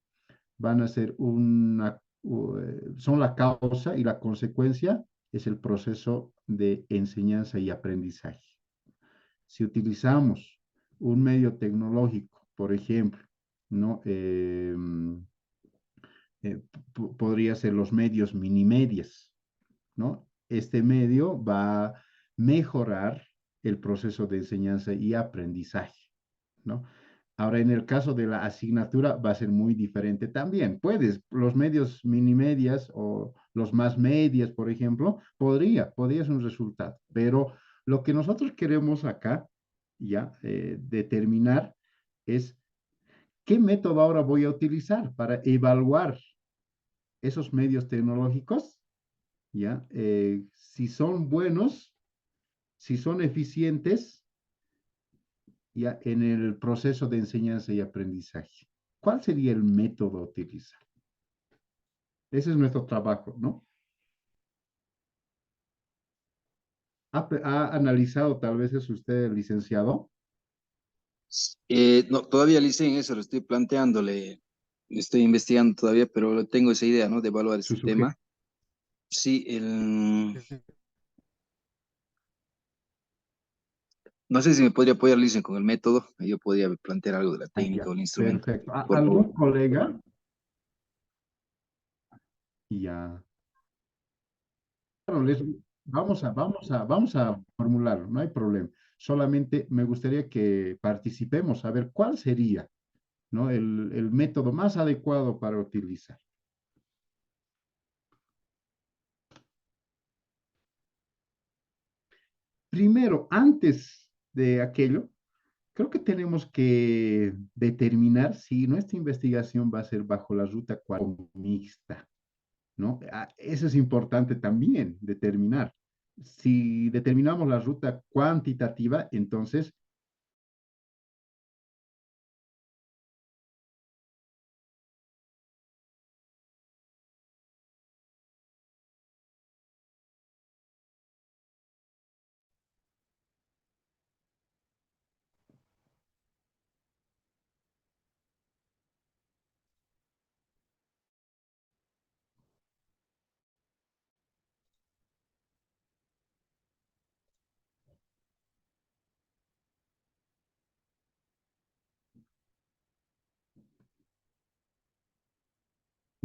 van a ser son la causa y la consecuencia es el proceso de enseñanza y aprendizaje. Si utilizamos un medio tecnológico, por ejemplo, ¿no? Podría ser los medios minimedias, ¿no? Este medio va a mejorar el proceso de enseñanza y aprendizaje, ¿no? Ahora, en el caso de la asignatura va a ser muy diferente también. Los medios minimedias o los más medias, por ejemplo, podría ser un resultado, pero lo que nosotros queremos acá, ya, determinar es qué método ahora voy a utilizar para evaluar esos medios tecnológicos, ya, si son buenos, si son eficientes ya en el proceso de enseñanza y aprendizaje. ¿Cuál sería el método a utilizar? Ese es nuestro trabajo, ¿no? ¿Ha analizado tal vez eso usted, licenciado? no, todavía, Licen, eso lo estoy planteándole. Estoy investigando todavía, pero tengo esa idea, ¿no? De evaluar Su este sugerencia. tema. Sí, no sé si me podría apoyar, Listen, con el método. Yo podría plantear algo de la técnica Ya, o el instrumento, perfecto. por favor. ¿Algún colega? Ya. Claro, vamos a formularlo, no hay problema. Solamente me gustaría que participemos a ver cuál sería, ¿no? El método más adecuado para utilizar. Primero, antes de aquello, creo que tenemos que determinar si nuestra investigación va a ser bajo la ruta o mixta, ¿no? Eso es importante también determinar. Si determinamos la ruta cuantitativa, entonces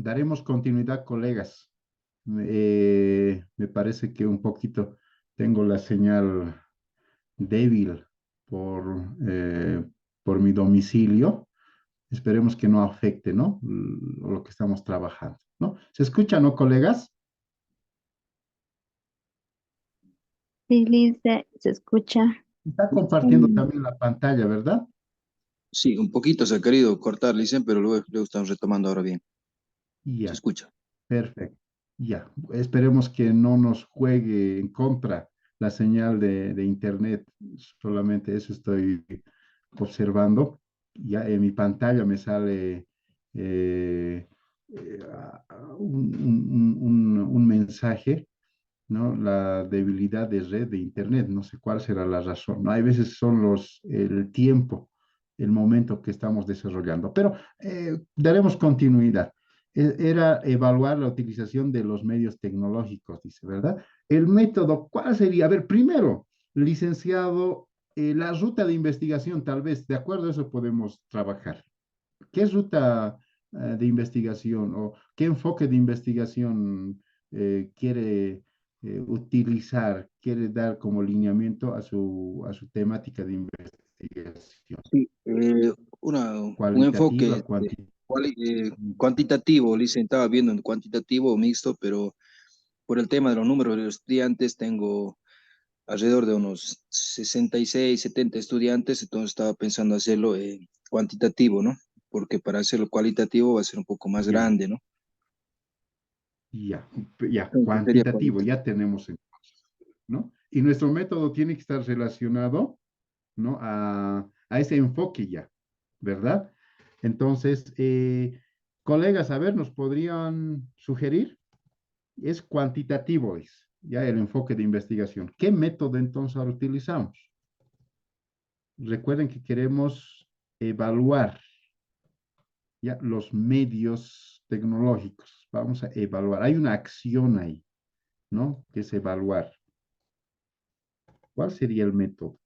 daremos continuidad, colegas. Me parece que un poquito tengo la señal débil por, eh, por mi domicilio. Esperemos que no afecte, ¿no? Lo que estamos trabajando, ¿no? ¿Se escucha, no, colegas? Sí, Lisa, se escucha. Está compartiendo Sí. también la pantalla, ¿verdad? Sí, un poquito se ha querido cortar, Licen, pero luego estamos retomando ahora bien. Se Ya, escucha. perfecto. Ya, esperemos que no nos juegue en contra la señal de internet. Solamente eso estoy observando. Ya en mi pantalla me sale un mensaje, ¿no? La debilidad de red de internet. No sé cuál será la razón, ¿no? Hay veces son el tiempo, el momento que estamos desarrollando. Pero daremos continuidad. Era evaluar la utilización de los medios tecnológicos, dice, ¿verdad? El método, ¿cuál sería? A ver, primero, licenciado, la ruta de investigación, tal vez, de acuerdo a eso podemos trabajar. ¿Qué ruta de investigación o qué enfoque de investigación quiere utilizar, quiere dar como lineamiento a su temática de investigación? Sí, un enfoque ¿Cualitativa, cuantitativa? cuantitativo, Licen, estaba viendo en cuantitativo o mixto, pero por el tema de los números de los estudiantes tengo alrededor de unos 66, 70 estudiantes, entonces estaba pensando hacerlo cuantitativo, ¿no? Porque para hacerlo cualitativo va a ser un poco más Ya, grande, ¿no? ya, ya, Entonces sería cuantitativo, ya tenemos, ¿no? Y nuestro método tiene que estar relacionado, ¿no? A ese enfoque ya, ¿verdad? Entonces, colegas, a ver, ¿nos podrían sugerir? Es cuantitativo, es ya el enfoque de investigación. ¿Qué método entonces ahora utilizamos? Recuerden que queremos evaluar ya los medios tecnológicos. Vamos a evaluar. Hay una acción ahí, ¿no? Que es evaluar. ¿Cuál sería el método?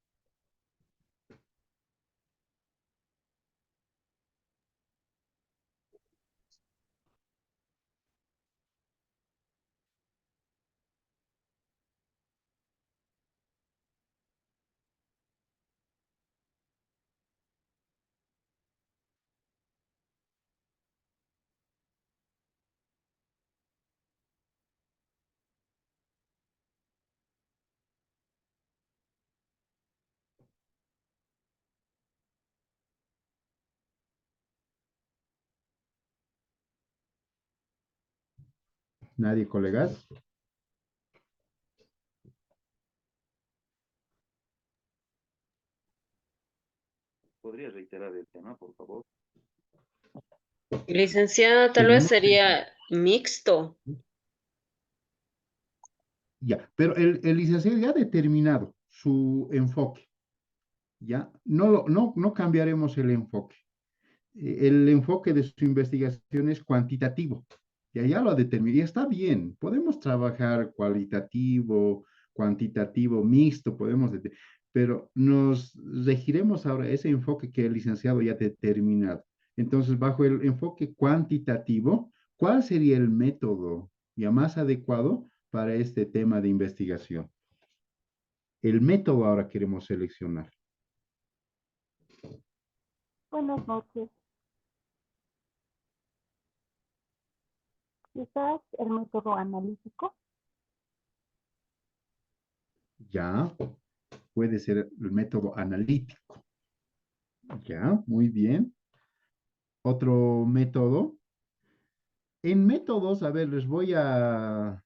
¿Nadie, colegas? ¿Podría reiterar el tema, por favor? Licenciada, tal vez Tenemos sería mixto. ya, pero el licenciado ya ha determinado su enfoque, ¿ya? No cambiaremos el enfoque. El enfoque de su investigación es cuantitativo. Ya lo ha determinado. Y está bien. Podemos trabajar cualitativo, cuantitativo, mixto, pero nos regiremos ahora ese enfoque que el licenciado ya ha determinado. Entonces, bajo el enfoque cuantitativo, ¿cuál sería el método ya más adecuado para este tema de investigación. El método ahora queremos seleccionar. Buenas noches. Quizás el método analítico. Ya, puede ser el método analítico. Ya, muy bien. Otro método. En métodos, a ver, les voy a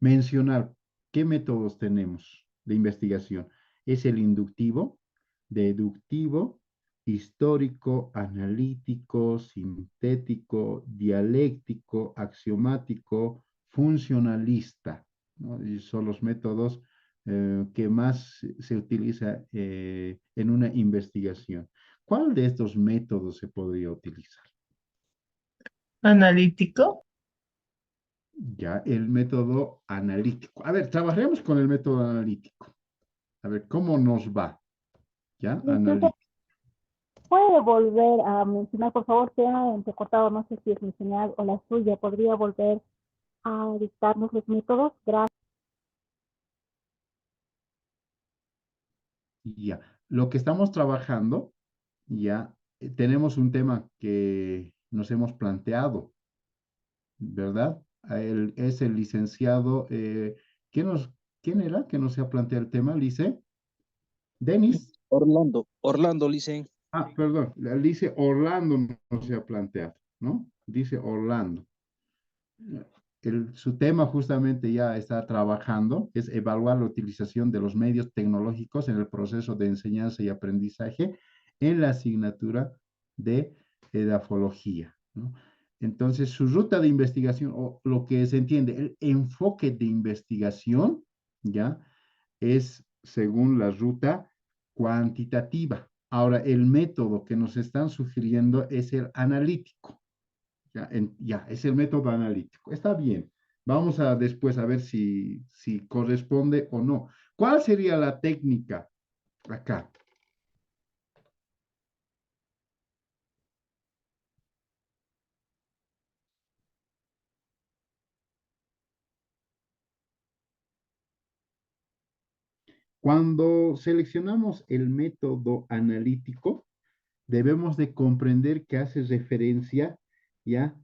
mencionar qué métodos tenemos de investigación. Es el inductivo, deductivo, histórico, analítico, sintético, dialéctico, axiomático, funcionalista, ¿no? Y son los métodos que más se utiliza en una investigación. ¿Cuál de estos métodos se podría utilizar? Analítico. Ya, el método analítico. A ver, trabajaremos con el método analítico. A ver, ¿cómo nos va? ¿Ya? Analítico. ¿Puede volver a mencionar, por favor? Se ha entrecortado, no sé si es mi señal o la suya. ¿Podría volver a dictarnos los métodos? Gracias. Ya. Lo que estamos trabajando, ya, tenemos un tema que nos hemos planteado, ¿verdad? Es el licenciado, ¿quién era que nos ha planteado el tema, Lice? ¿Denis? Orlando, Licen. Ah, perdón, dice Orlando no se ha planteado, ¿no? Dice Orlando. Su tema justamente ya está trabajando, es evaluar la utilización de los medios tecnológicos en el proceso de enseñanza y aprendizaje en la asignatura de edafología, ¿no? Entonces, su ruta de investigación, o lo que se entiende, el enfoque de investigación, ¿ya? Es según la ruta cuantitativa. Ahora, el método que nos están sugiriendo es el analítico. Ya, es el método analítico. Está bien. Vamos a después a ver si corresponde o no. ¿Cuál sería la técnica acá? Cuando seleccionamos el método analítico, debemos de comprender que hace referencia, ¿ya?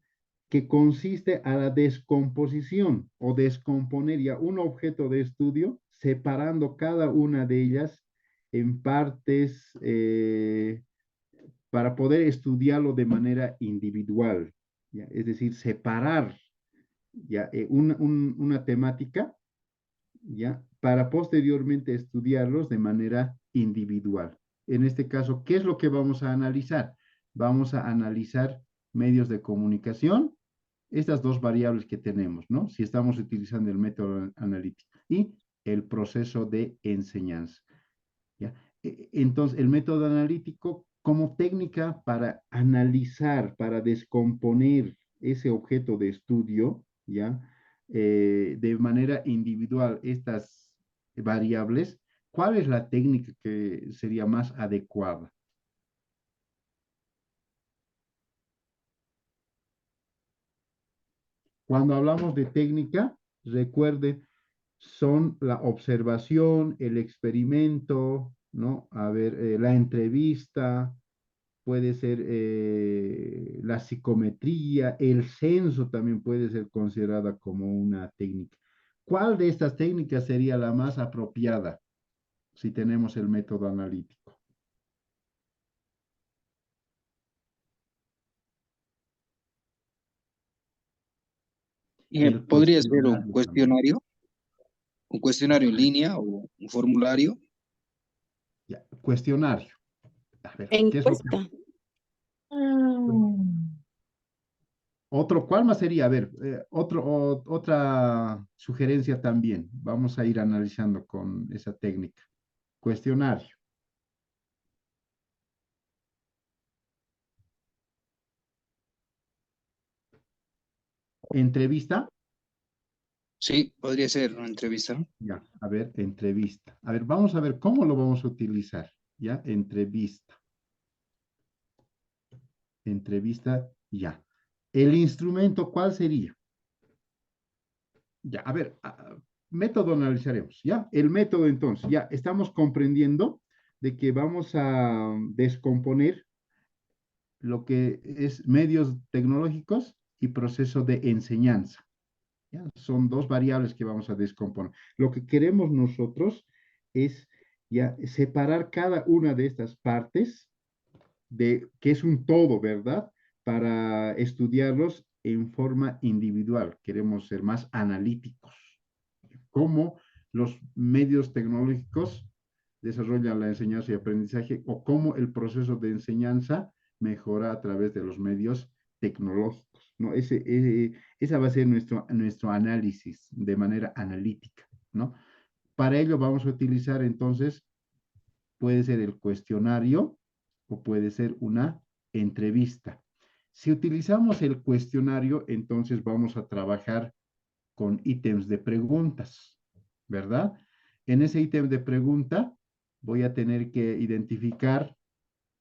Que consiste a la descomposición o descomponer ya un objeto de estudio, separando cada una de ellas en partes para poder estudiarlo de manera individual, ¿ya? Es decir, separar ya una temática, ¿ya? Para posteriormente estudiarlos de manera individual. En este caso, ¿qué es lo que vamos a analizar? Vamos a analizar medios de comunicación, estas dos variables que tenemos, ¿no? Si estamos utilizando el método analítico y el proceso de enseñanza, ¿ya? Entonces, el método analítico como técnica para analizar, para descomponer ese objeto de estudio, ¿ya? De manera individual estas variables, ¿cuál es la técnica que sería más adecuada? Cuando hablamos de técnica, recuerde, son la observación, el experimento, ¿no? A ver, la entrevista, puede ser la psicometría, el censo también puede ser considerada como una técnica. ¿Cuál de estas técnicas sería la más apropiada si tenemos el método analítico? El Podría ser cuestionario también. un cuestionario en línea o un formulario. Ya, cuestionario. A ver, ¿qué es lo que... Encuesta. Otro, ¿cuál más sería? A ver, otra sugerencia también. Vamos a ir analizando con esa técnica. Cuestionario. Entrevista. Sí, podría ser una entrevista, ¿no? Ya, a ver, entrevista. A ver, vamos a ver cómo lo vamos a utilizar. Ya, entrevista. Entrevista, ya. El instrumento, ¿cuál sería? Ya, a ver, método analizaremos, ¿ya? El método entonces, ya estamos comprendiendo de que vamos a descomponer lo que es medios tecnológicos y proceso de enseñanza. ¿Ya? Son dos variables que vamos a descomponer. Lo que queremos nosotros es ya separar cada una de estas partes de que es un todo, ¿verdad? Para estudiarlos en forma individual. Queremos ser más analíticos. Cómo los medios tecnológicos desarrollan la enseñanza y aprendizaje o cómo el proceso de enseñanza mejora a través de los medios tecnológicos, ¿no? Esa va a ser nuestro análisis de manera analítica, ¿no? Para ello vamos a utilizar entonces, puede ser el cuestionario o puede ser una entrevista. Si utilizamos el cuestionario, entonces vamos a trabajar con ítems de preguntas, ¿verdad? En ese ítem de pregunta voy a tener que identificar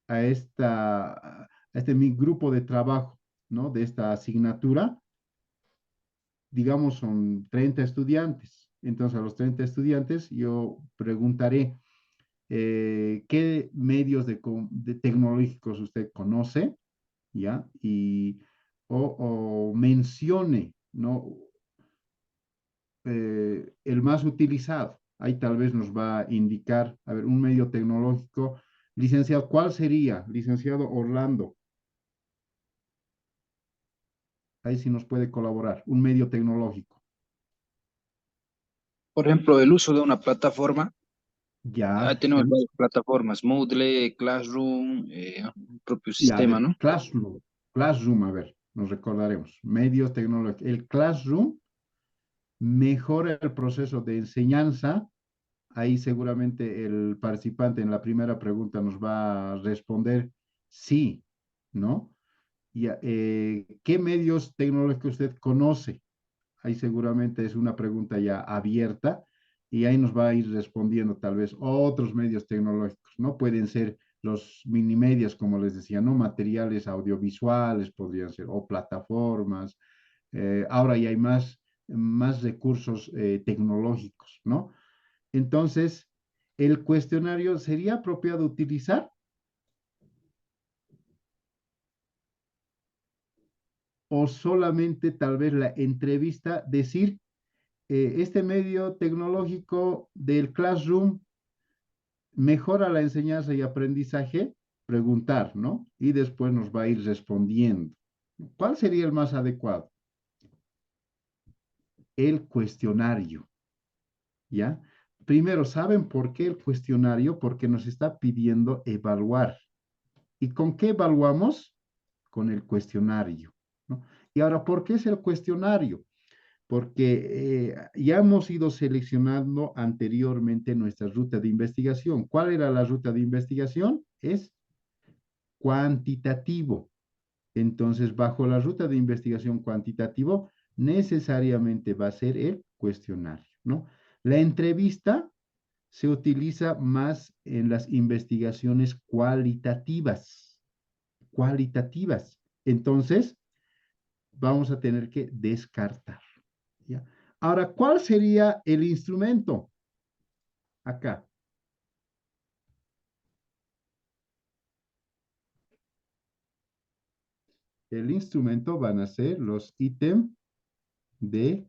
a este mi grupo de trabajo, ¿no? De esta asignatura, digamos, son 30 estudiantes. Entonces, a los 30 estudiantes yo preguntaré qué medios de tecnológicos usted conoce, ¿ya? O mencione, ¿no? El más utilizado. Ahí tal vez nos va a indicar, a ver, un medio tecnológico. Licenciado, ¿cuál sería? Licenciado Orlando. Ahí sí nos puede colaborar. Un medio tecnológico. Por ejemplo, el uso de una plataforma. Ya, Tenemos varias plataformas, Moodle, Classroom, propio ya, a sistema, ver, ¿no? Classroom, a ver, nos recordaremos. Medios tecnológicos. El Classroom mejora el proceso de enseñanza. Ahí seguramente el participante en la primera pregunta nos va a responder sí, ¿no? ¿Qué medios tecnológicos usted conoce? Ahí seguramente es una pregunta ya abierta y ahí nos va a ir respondiendo tal vez otros medios tecnológicos, ¿no? Pueden ser los minimedios, como les decía, ¿no? Materiales audiovisuales podrían ser, o plataformas. Ahora ya hay más recursos tecnológicos, ¿no? Entonces, el cuestionario sería apropiado utilizar o solamente tal vez la entrevista, decir, este medio tecnológico del Classroom mejora la enseñanza y aprendizaje, preguntar, ¿no? Y después nos va a ir respondiendo. ¿Cuál sería el más adecuado? El cuestionario, ¿ya? Primero, ¿saben por qué el cuestionario? Porque nos está pidiendo evaluar. ¿Y con qué evaluamos? Con el cuestionario, ¿no? Y ahora, ¿por qué es el cuestionario? Porque ya hemos ido seleccionando anteriormente nuestra ruta de investigación. ¿Cuál era la ruta de investigación? Es cuantitativo. Entonces, bajo la ruta de investigación cuantitativo, necesariamente va a ser el cuestionario, ¿no? La entrevista se utiliza más en las investigaciones cualitativas. Cualitativas. Entonces, vamos a tener que descartar. ¿Ya? Ahora, ¿cuál sería el instrumento? Acá. El instrumento van a ser los ítems de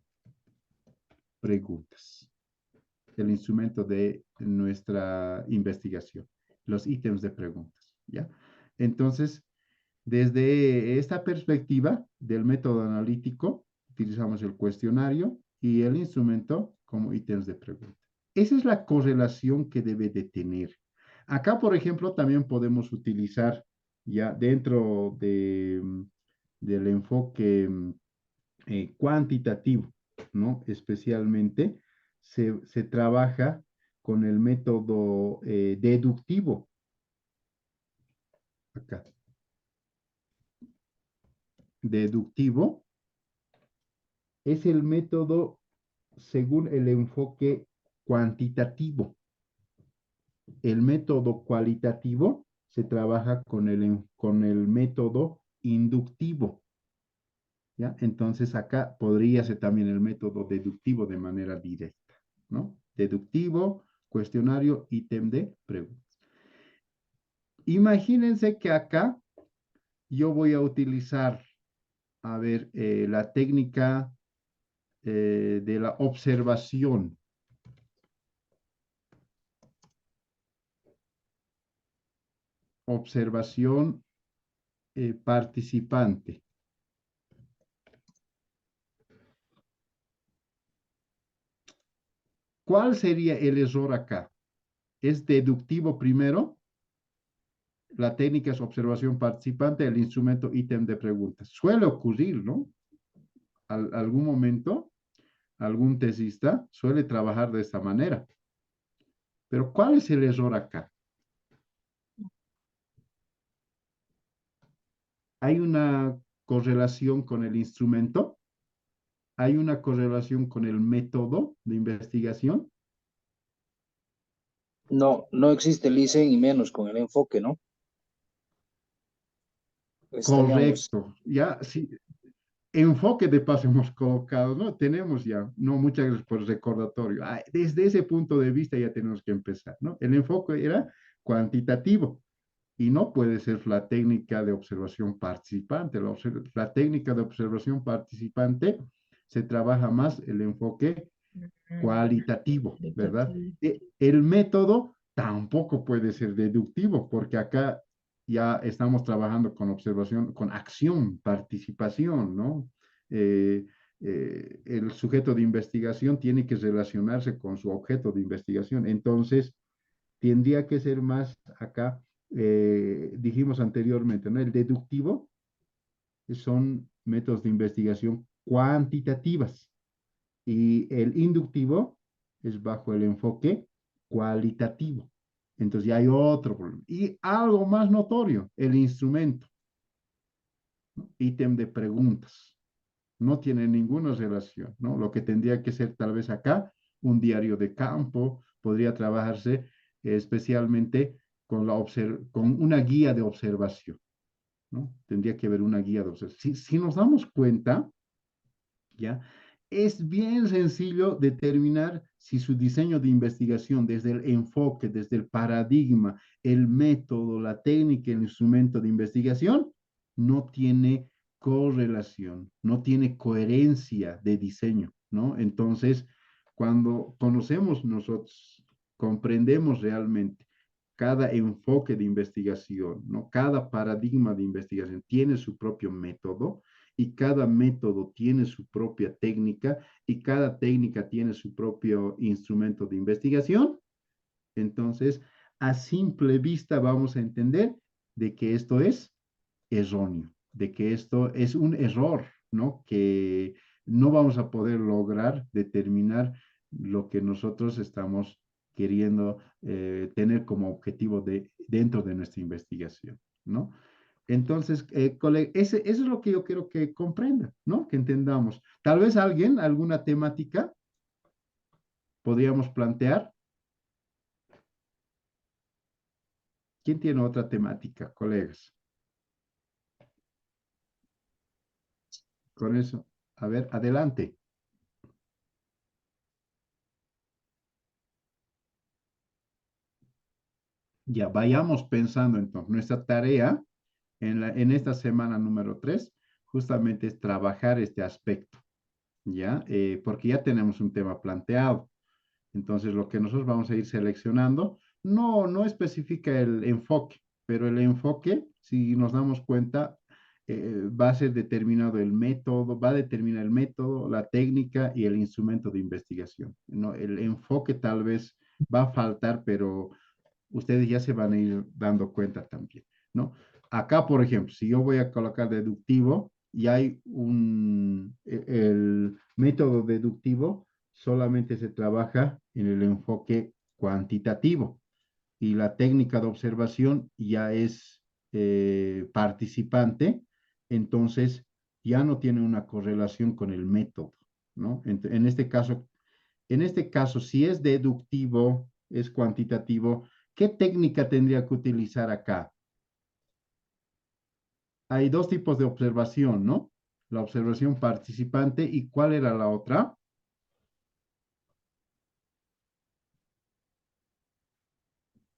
preguntas. El instrumento de nuestra investigación. Los ítems de preguntas. ¿Ya? Entonces, desde esta perspectiva del método analítico, utilizamos el cuestionario y el instrumento como ítems de pregunta. Esa es la correlación que debe de tener. Acá, por ejemplo, también podemos utilizar ya dentro del enfoque cuantitativo, ¿no? Especialmente se trabaja con el método deductivo. Acá. Deductivo es el método según el enfoque cuantitativo. El método cualitativo se trabaja con el método inductivo. ¿ya? Entonces acá podría ser también el método deductivo de manera directa, ¿no? Deductivo, cuestionario, ítem de preguntas. Imagínense que acá yo voy a utilizar, a ver, la técnica de la observación. Observación participante. ¿Cuál sería el error acá? ¿Es deductivo primero? La técnica es observación participante, el instrumento ítem de preguntas. Suele ocurrir, ¿no? Algún momento, algún tesista suele trabajar de esta manera. Pero ¿cuál es el error acá? ¿Hay una correlación con el instrumento? ¿Hay una correlación con el método de investigación? No, no existe el listen y menos con el enfoque, ¿no? Estaríamos, Correcto. Ya, sí. Enfoque de paso hemos colocado, ¿no? Tenemos ya, no, muchas gracias por el recordatorio. Desde ese punto de vista ya tenemos que empezar, ¿no? El enfoque era cuantitativo y no puede ser la técnica de observación participante. La técnica de observación participante se trabaja más el enfoque cualitativo, ¿verdad? El método tampoco puede ser deductivo, porque acá ya estamos trabajando con observación, con acción, participación, ¿no? El sujeto de investigación tiene que relacionarse con su objeto de investigación. Entonces, tendría que ser más acá, dijimos anteriormente, ¿no? El deductivo son métodos de investigación cuantitativas y el inductivo es bajo el enfoque cualitativo. Entonces ya hay otro problema. Y algo más notorio, el instrumento, ¿no? Ítem de preguntas. No tiene ninguna relación, ¿no? Lo que tendría que ser tal vez acá, un diario de campo, podría trabajarse especialmente con una guía de observación, ¿no? Tendría que haber una guía de observación. Si nos damos cuenta, ¿ya? Es bien sencillo determinar si su diseño de investigación, desde el enfoque, desde el paradigma, el método, la técnica, el instrumento de investigación, no tiene correlación, no tiene coherencia de diseño, ¿no? Entonces, cuando conocemos nosotros, comprendemos realmente cada enfoque de investigación, ¿no? Cada paradigma de investigación tiene su propio método y cada método tiene su propia técnica y cada técnica tiene su propio instrumento de investigación. Entonces, a simple vista vamos a entender de que esto es erróneo, de que esto es un error, ¿no? Que no vamos a poder lograr determinar lo que nosotros estamos queriendo tener como objetivo dentro de nuestra investigación, ¿no? Entonces, eso es lo que yo quiero que comprendan, ¿no? Que entendamos. Tal vez alguna temática podríamos plantear. ¿Quién tiene otra temática, colegas? Con eso, a ver, adelante. Ya, vayamos pensando entonces. Nuestra tarea en esta semana número 3 justamente es trabajar este aspecto, ¿ya? Porque ya tenemos un tema planteado. Entonces, lo que nosotros vamos a ir seleccionando no especifica el enfoque, pero el enfoque, si nos damos cuenta, va a ser determinado el método, va a determinar el método, la técnica y el instrumento de investigación, ¿no? El enfoque tal vez va a faltar, pero ustedes ya se van a ir dando cuenta también, ¿no? Acá, por ejemplo, si yo voy a colocar deductivo y hay el método deductivo solamente se trabaja en el enfoque cuantitativo y la técnica de observación ya es participante, entonces ya no tiene una correlación con el método, ¿no? En este caso, si es deductivo, es cuantitativo, ¿qué técnica tendría que utilizar acá? Hay dos tipos de observación, ¿no? La observación participante. ¿Y cuál era la otra?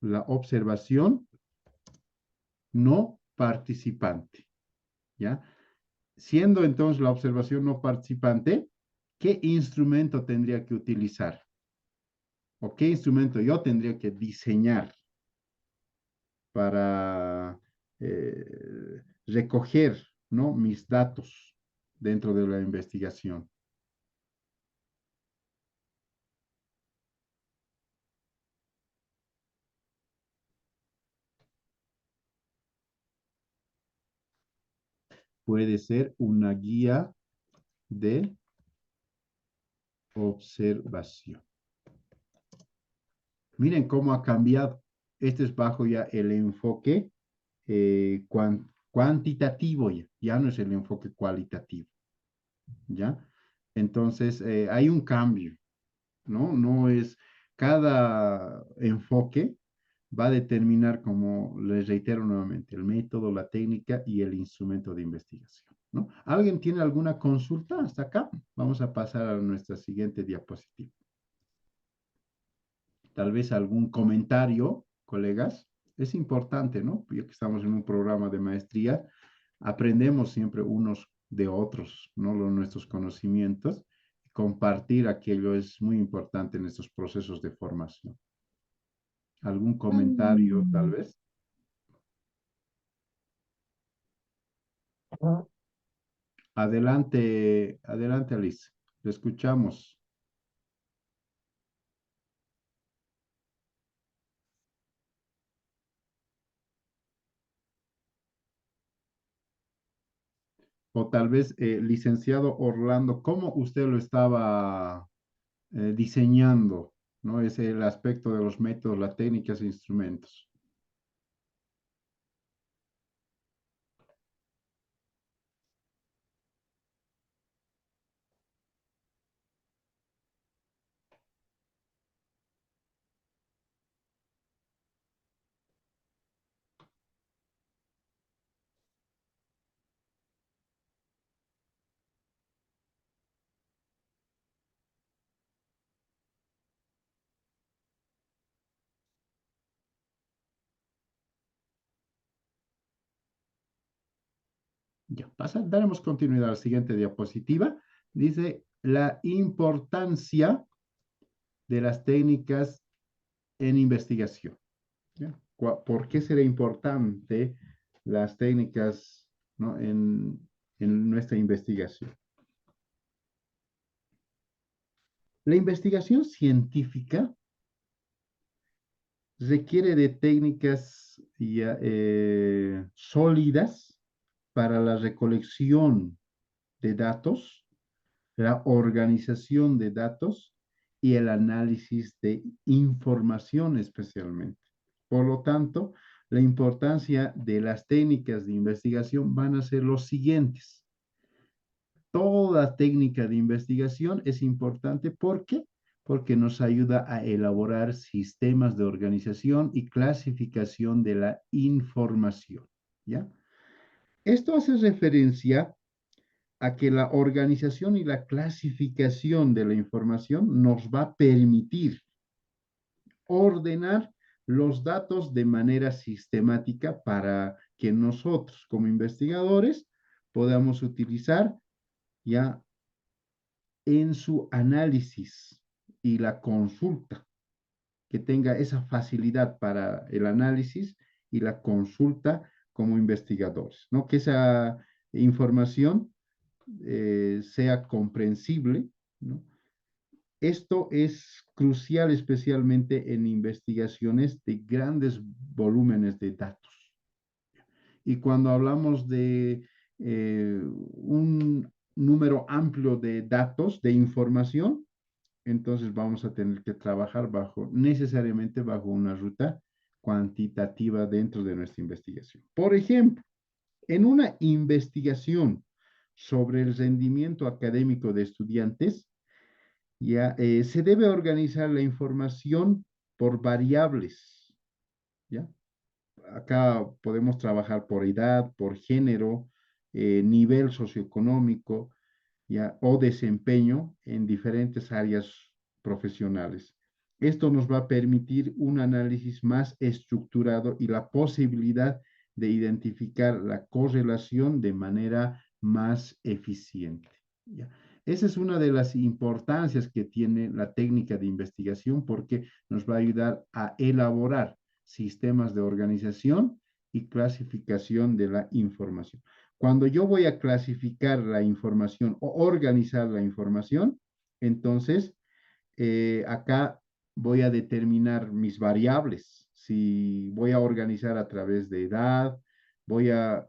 La observación no participante, ¿ya? Siendo entonces la observación no participante, ¿qué instrumento tendría que utilizar? ¿O qué instrumento yo tendría que diseñar para recoger, ¿no?, mis datos dentro de la investigación? Puede ser una guía de observación. Miren cómo ha cambiado. Este es bajo ya el enfoque cuantitativo, ya no es el enfoque cualitativo, ¿ya? Entonces, hay un cambio, ¿no? No es, cada enfoque va a determinar, como les reitero nuevamente, el método, la técnica y el instrumento de investigación, ¿no? ¿Alguien tiene alguna consulta hasta acá? Vamos a pasar a nuestra siguiente diapositiva. Tal vez algún comentario, colegas. Es importante, ¿no? Ya que estamos en un programa de maestría, aprendemos siempre unos de otros, ¿no? Nuestros conocimientos. Compartir aquello es muy importante en estos procesos de formación. ¿Algún comentario, tal vez? Adelante, adelante, Alice. Le escuchamos. O tal vez, licenciado Orlando, ¿cómo usted lo estaba diseñando, ¿no? Es el aspecto de los métodos, las técnicas e instrumentos. Ya, daremos continuidad a la siguiente diapositiva. Dice la importancia de las técnicas en investigación. ¿Ya? ¿Por qué será importante las técnicas, ¿no?, en nuestra investigación? La investigación científica requiere de técnicas ya, sólidas para la recolección de datos, la organización de datos y el análisis de información especialmente. Por lo tanto, la importancia de las técnicas de investigación van a ser los siguientes. Toda técnica de investigación es importante. ¿Por qué? Porque nos ayuda a elaborar sistemas de organización y clasificación de la información, ¿ya? Esto hace referencia a que la organización y la clasificación de la información nos va a permitir ordenar los datos de manera sistemática para que nosotros como investigadores podamos utilizar ya en su análisis y la consulta, que tenga esa facilidad para el análisis y la consulta como investigadores, ¿no? Que esa información sea comprensible, ¿no? Esto es crucial especialmente en investigaciones de grandes volúmenes de datos. Y cuando hablamos de un número amplio de datos, de información, entonces vamos a tener que trabajar necesariamente bajo una ruta cuantitativa dentro de nuestra investigación. Por ejemplo, en una investigación sobre el rendimiento académico de estudiantes, ya se debe organizar la información por variables, ¿ya? Acá podemos trabajar por edad, por género, nivel socioeconómico, ¿ya? O desempeño en diferentes áreas profesionales. Esto nos va a permitir un análisis más estructurado y la posibilidad de identificar la correlación de manera más eficiente, ¿ya? Esa es una de las importancias que tiene la técnica de investigación porque nos va a ayudar a elaborar sistemas de organización y clasificación de la información. Cuando yo voy a clasificar la información o organizar la información, entonces acá voy a determinar mis variables. Si voy a organizar a través de edad, voy a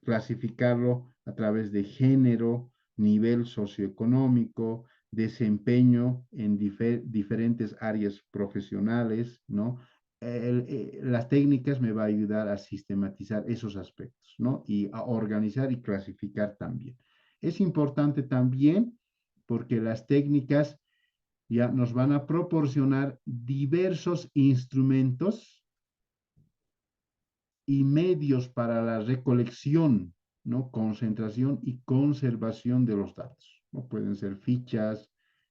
clasificarlo a través de género, nivel socioeconómico, desempeño en diferentes áreas profesionales, ¿no? Las técnicas me va a ayudar a sistematizar esos aspectos, ¿no? Y a organizar y clasificar también. Es importante también porque las técnicas ya nos van a proporcionar diversos instrumentos y medios para la recolección, ¿no? Concentración y conservación de los datos, ¿no? Pueden ser fichas,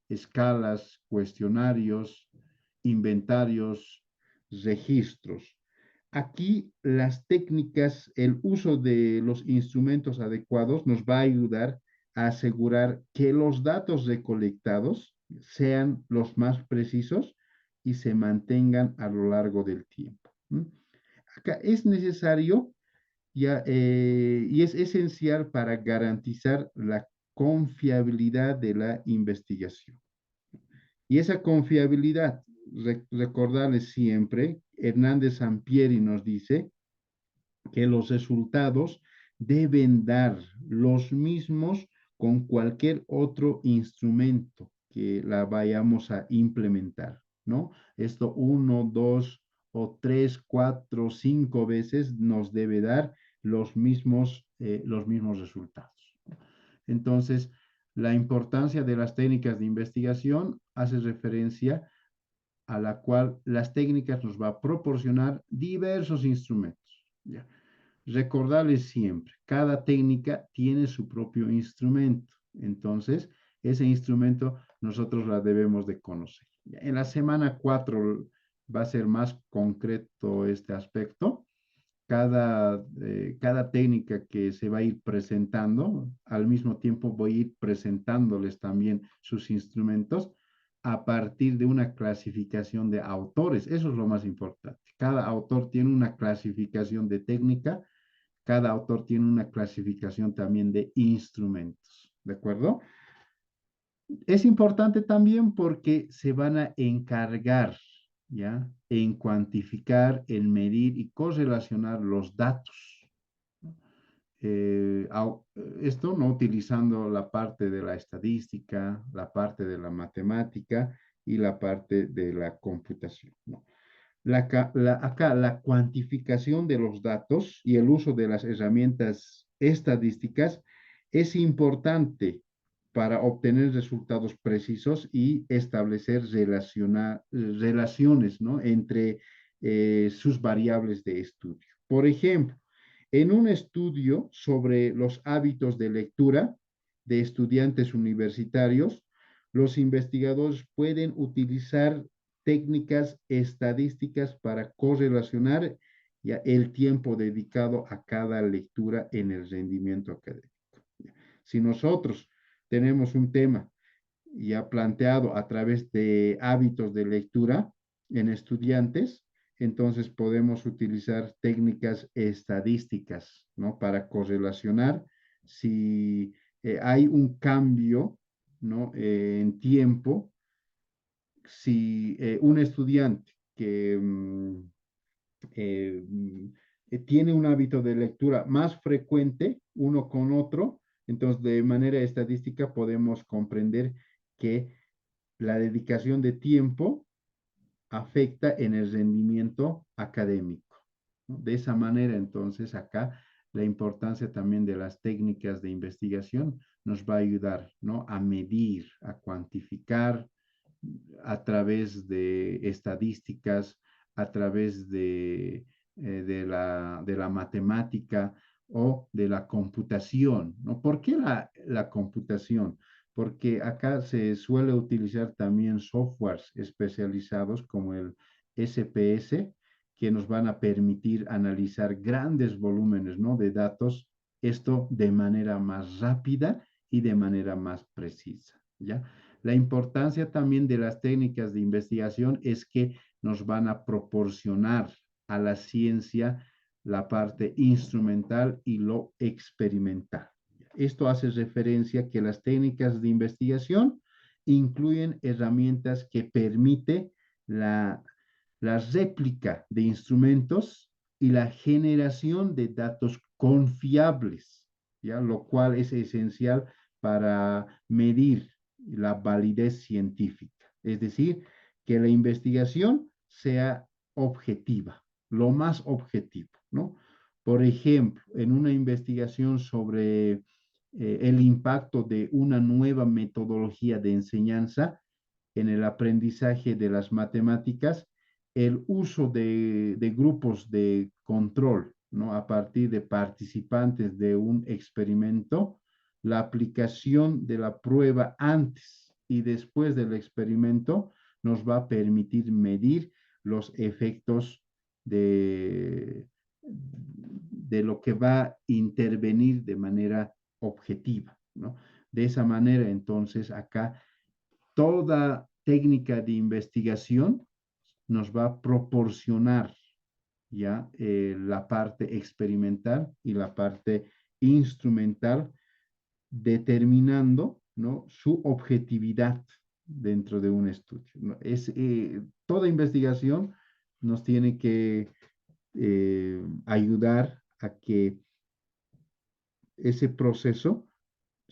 escalas, cuestionarios, inventarios, registros. Aquí las técnicas, el uso de los instrumentos adecuados nos va a ayudar a asegurar que los datos recolectados sean los más precisos y se mantengan a lo largo del tiempo. Acá es necesario y es esencial para garantizar la confiabilidad de la investigación. Y esa confiabilidad, recordarles siempre, Hernández Sampieri nos dice que los resultados deben dar los mismos con cualquier otro instrumento que la vayamos a implementar, ¿no? Esto 1, 2 o 3, 4, 5 veces nos debe dar los mismos resultados. Entonces, la importancia de las técnicas de investigación hace referencia a la cual las técnicas nos va a proporcionar diversos instrumentos, ¿ya? Recordarles siempre, cada técnica tiene su propio instrumento. Entonces, ese instrumento nosotros la debemos de conocer. En la semana 4 va a ser más concreto este aspecto. Cada técnica que se va a ir presentando, al mismo tiempo voy a ir presentándoles también sus instrumentos a partir de una clasificación de autores. Eso es lo más importante. Cada autor tiene una clasificación de técnica, cada autor tiene una clasificación también de instrumentos, ¿de acuerdo? Es importante también porque se van a encargar, ¿ya? En cuantificar, en medir y correlacionar los datos. Esto no utilizando la parte de la estadística, la parte de la matemática y la parte de la computación, ¿no? Acá la cuantificación de los datos y el uso de las herramientas estadísticas es importante para obtener resultados precisos y establecer relaciones, ¿no? Entre sus variables de estudio. Por ejemplo, en un estudio sobre los hábitos de lectura de estudiantes universitarios, los investigadores pueden utilizar técnicas estadísticas para correlacionar ya el tiempo dedicado a cada lectura en el rendimiento académico. Si nosotros tenemos un tema ya planteado a través de hábitos de lectura en estudiantes, entonces podemos utilizar técnicas estadísticas, ¿no? Para correlacionar si hay un cambio, ¿no? En tiempo, si un estudiante que tiene un hábito de lectura más frecuente uno con otro, entonces de manera estadística podemos comprender que la dedicación de tiempo afecta en el rendimiento académico, ¿no? De esa manera, entonces, acá la importancia también de las técnicas de investigación nos va a ayudar, ¿no? A medir, a cuantificar a través de estadísticas, a través de la matemática o de la computación, ¿no? ¿Por qué la computación? Porque acá se suele utilizar también softwares especializados como el SPS, que nos van a permitir analizar grandes volúmenes, ¿no?, de datos, esto de manera más rápida y de manera más precisa, ¿ya? La importancia también de las técnicas de investigación es que nos van a proporcionar a la ciencia la parte instrumental y lo experimental. Esto hace referencia a que las técnicas de investigación incluyen herramientas que permiten la réplica de instrumentos y la generación de datos confiables, ¿ya? Lo cual es esencial para medir la validez científica. Es decir, que la investigación sea objetiva, lo más objetivo, ¿no? Por ejemplo, en una investigación sobre el impacto de una nueva metodología de enseñanza en el aprendizaje de las matemáticas, el uso de grupos de control, ¿no?, a partir de participantes de un experimento, la aplicación de la prueba antes y después del experimento nos va a permitir medir los efectos de lo que va a intervenir de manera objetiva, ¿no? De esa manera, entonces, acá toda técnica de investigación nos va a proporcionar ya la parte experimental y la parte instrumental, determinando, ¿no?, su objetividad dentro de un estudio, ¿no? Toda investigación nos tiene que ayudar a que ese proceso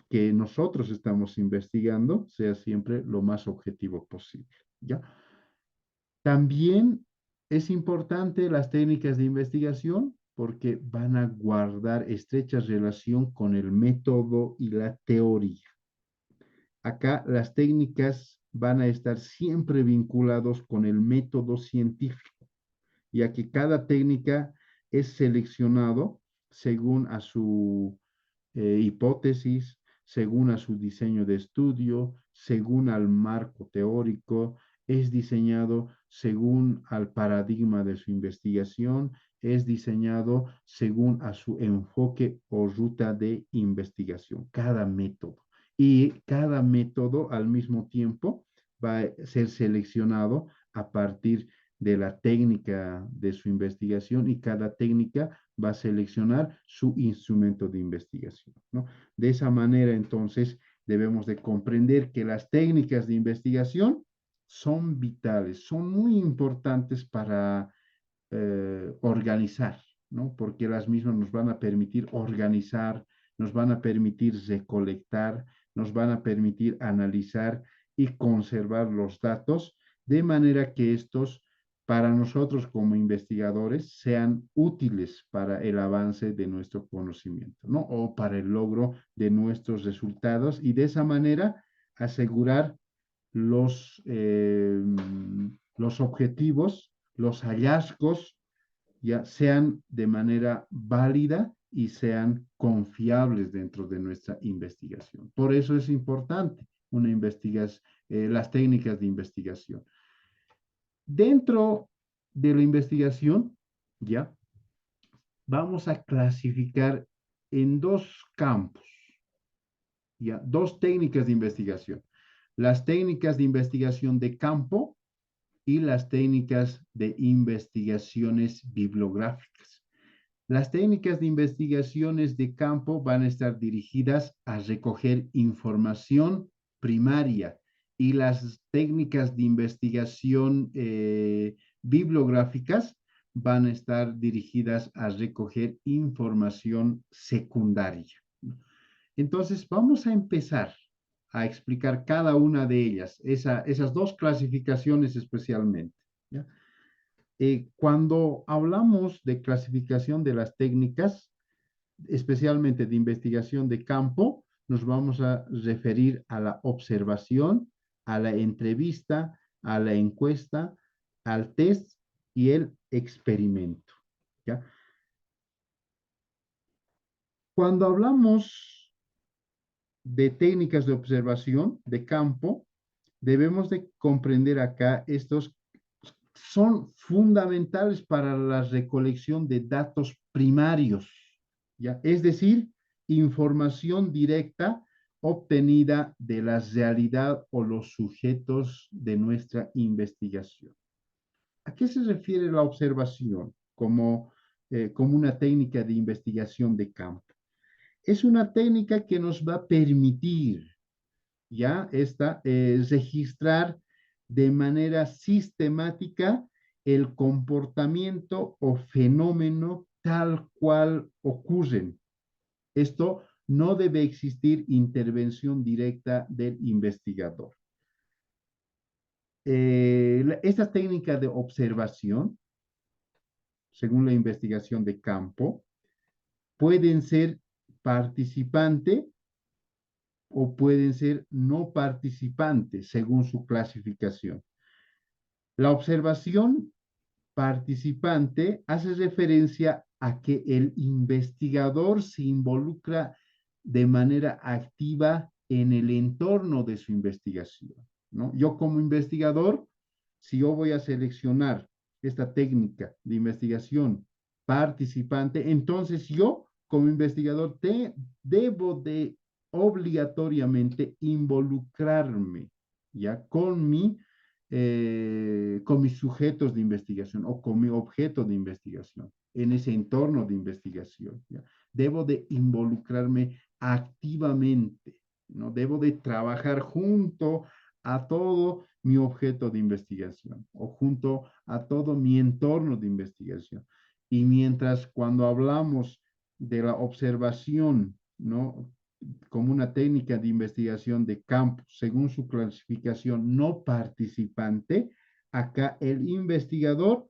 que nosotros estamos investigando sea siempre lo más objetivo posible, ¿ya? También es importante las técnicas de investigación porque van a guardar estrecha relación con el método y la teoría. Acá las técnicas van a estar siempre vinculados con el método científico, ya que cada técnica es seleccionado según a su hipótesis, según a su diseño de estudio, según al marco teórico, es diseñado según al paradigma de su investigación, es diseñado según a su enfoque o ruta de investigación, cada método. Y cada método al mismo tiempo va a ser seleccionado a partir de la técnica de su investigación y cada técnica va a seleccionar su instrumento de investigación, ¿no? De esa manera, entonces, debemos de comprender que las técnicas de investigación son vitales, son muy importantes para organizar, ¿no? Porque las mismas nos van a permitir organizar, nos van a permitir recolectar, nos van a permitir analizar y conservar los datos de manera que estos para nosotros como investigadores sean útiles para el avance de nuestro conocimiento, ¿no? O para el logro de nuestros resultados y de esa manera asegurar los objetivos, los hallazgos, ya sean de manera válida y sean confiables dentro de nuestra investigación. Por eso es importante las técnicas de investigación. Dentro de la investigación, ya, vamos a clasificar en dos campos, ya, dos técnicas de investigación. Las técnicas de investigación de campo y las técnicas de investigaciones bibliográficas. Las técnicas de investigaciones de campo van a estar dirigidas a recoger información primaria y las técnicas de investigación bibliográficas van a estar dirigidas a recoger información secundaria. Entonces, vamos a empezar a explicar cada una de ellas, esas dos clasificaciones especialmente, ¿ya? Cuando hablamos de clasificación de las técnicas, especialmente de investigación de campo, nos vamos a referir a la observación, a la entrevista, a la encuesta, al test y el experimento, ¿ya? Cuando hablamos de técnicas de observación de campo, debemos de comprender acá estos son fundamentales para la recolección de datos primarios, ¿ya? Es decir, información directa obtenida de la realidad o los sujetos de nuestra investigación. ¿A qué se refiere la observación como una técnica de investigación de campo? Es una técnica que nos va a permitir ya registrar de manera sistemática el comportamiento o fenómeno tal cual ocurren. Esto no debe existir intervención directa del investigador. Esta técnica de observación, según la investigación de campo, pueden ser participante o pueden ser no participantes según su clasificación. La observación participante hace referencia a que el investigador se involucra de manera activa en el entorno de su investigación, ¿no? Yo como investigador, si yo voy a seleccionar esta técnica de investigación participante, entonces yo como investigador debo de obligatoriamente involucrarme ya con mis sujetos de investigación o con mi objeto de investigación, en ese entorno de investigación, ¿ya? Debo de involucrarme activamente, ¿no? Debo de trabajar junto a todo mi objeto de investigación o junto a todo mi entorno de investigación. Y mientras cuando hablamos de la observación, ¿no?, como una técnica de investigación de campo, según su clasificación no participante, acá el investigador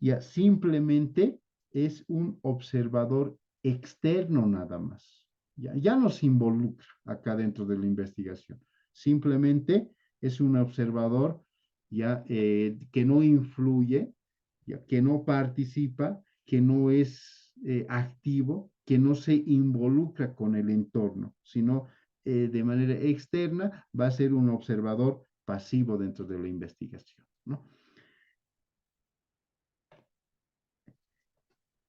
ya simplemente es un observador externo nada más. Ya no se involucra acá dentro de la investigación. Simplemente es un observador ya que no influye, ya que no participa, que no es activo, que no se involucra con el entorno, sino de manera externa va a ser un observador pasivo dentro de la investigación, ¿no?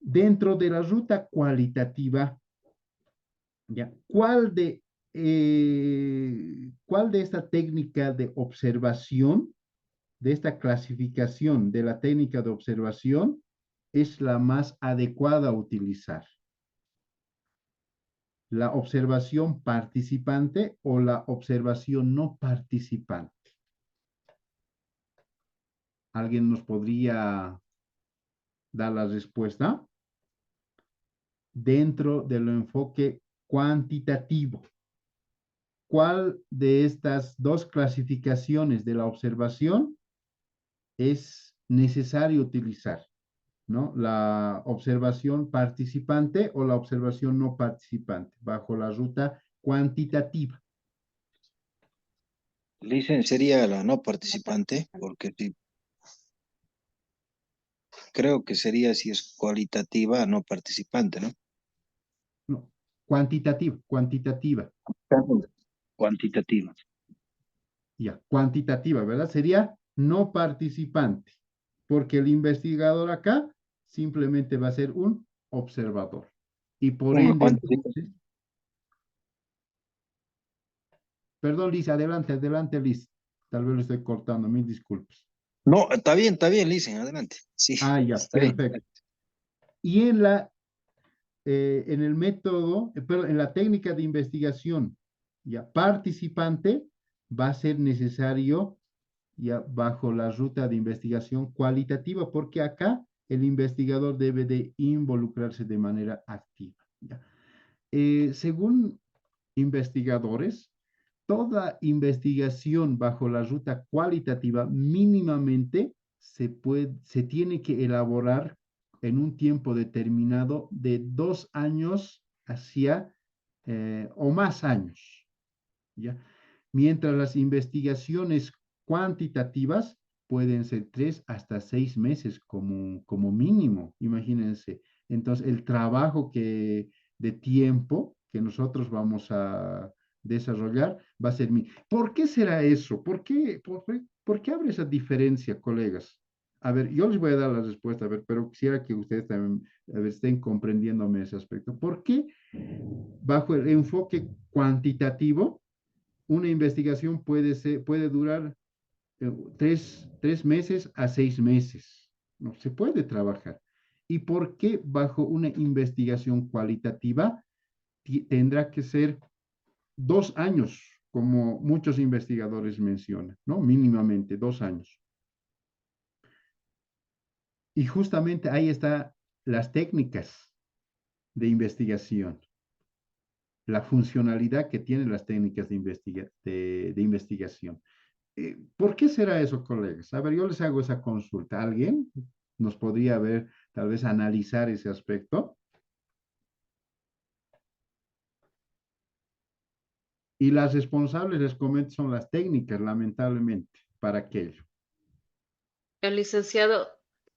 Dentro de la ruta cualitativa, ¿ya? ¿Cuál de esta técnica de observación, de esta clasificación de la técnica de observación, es la más adecuada a utilizar? ¿La observación participante o la observación no participante? ¿Alguien nos podría dar la respuesta? Dentro del enfoque cuantitativo, ¿cuál de estas dos clasificaciones de la observación es necesario utilizar, ¿no? ¿La observación participante o la observación no participante bajo la ruta cuantitativa? Licen, sería la no participante, porque sí, creo que sería si es cualitativa, no participante, ¿no? No, cuantitativa. Cuantitativa. Ya, cuantitativa, ¿verdad? Sería no participante, porque el investigador acá simplemente va a ser un observador. Y por ende, entonces, perdón, Liz, adelante, Liz. Tal vez lo estoy cortando, mil disculpas. No, está bien, Licen, adelante. Sí, Ah, ya, está bien. perfecto. Y en el método, perdón, en la técnica de investigación ya participante, va a ser necesario ya bajo la ruta de investigación cualitativa, porque acá el investigador debe de involucrarse de manera activa, ¿ya? Según investigadores, toda investigación bajo la ruta cualitativa mínimamente se tiene que elaborar en un tiempo determinado de 2 años o más años, ¿ya? Mientras las investigaciones cuantitativas pueden ser 3 hasta 6 meses como mínimo, imagínense. Entonces, el trabajo que de tiempo que nosotros vamos a desarrollar va a ser mi. ¿Por qué será eso? ¿Por qué habrá esa diferencia, colegas? A ver, yo les voy a dar la respuesta, a ver, pero quisiera que ustedes también a ver, estén comprendiéndome ese aspecto. ¿Por qué bajo el enfoque cuantitativo una investigación puede durar 3 meses a 6 meses? No se puede trabajar. ¿Y por qué bajo una investigación cualitativa tendrá que ser 2 años, como muchos investigadores mencionan, ¿no? Mínimamente 2 años. Y justamente ahí están las técnicas de investigación, la funcionalidad que tienen las técnicas de investigación. ¿Por qué será eso, colegas? A ver, yo les hago esa consulta. ¿Alguien nos podría ver, tal vez, analizar ese aspecto? Y las responsables, les comento, son las técnicas, lamentablemente, para aquello. El licenciado,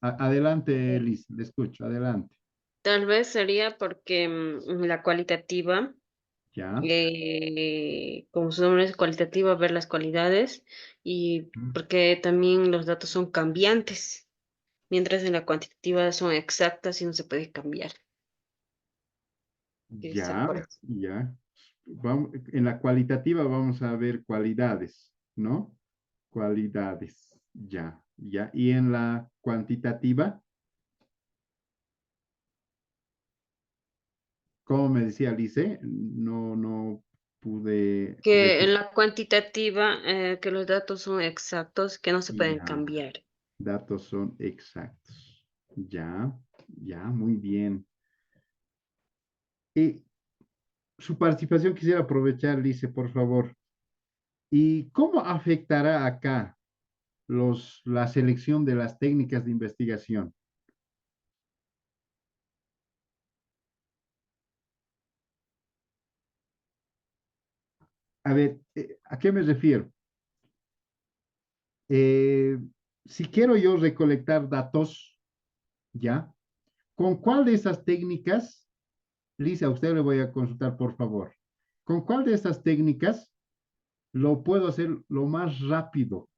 Adelante, Liz, le escucho, adelante. tal vez sería porque la cualitativa, Ya. como su nombre es cualitativa, ver las cualidades y porque también los datos son cambiantes, mientras en la cuantitativa son exactas y no se puede cambiar. Debe ser por Ya, eso. ya. En la cualitativa vamos a ver cualidades, ¿no? Cualidades, ya, ya. Y en la cuantitativa, como me decía Lice, no pude Que en recuperar. la cuantitativa, que los datos son exactos, que no se pueden Ya, cambiar. datos son exactos. Ya, ya, muy bien. Y su participación quisiera aprovechar, Lice, por favor. ¿Y cómo afectará acá la selección de las técnicas de investigación? A ver, ¿a qué me refiero? Eh, si quiero yo recolectar datos, ¿ya? ¿Con cuál de esas técnicas, Lisa, a usted le voy a consultar, por favor? ¿Con cuál de estas técnicas lo puedo hacer lo más rápido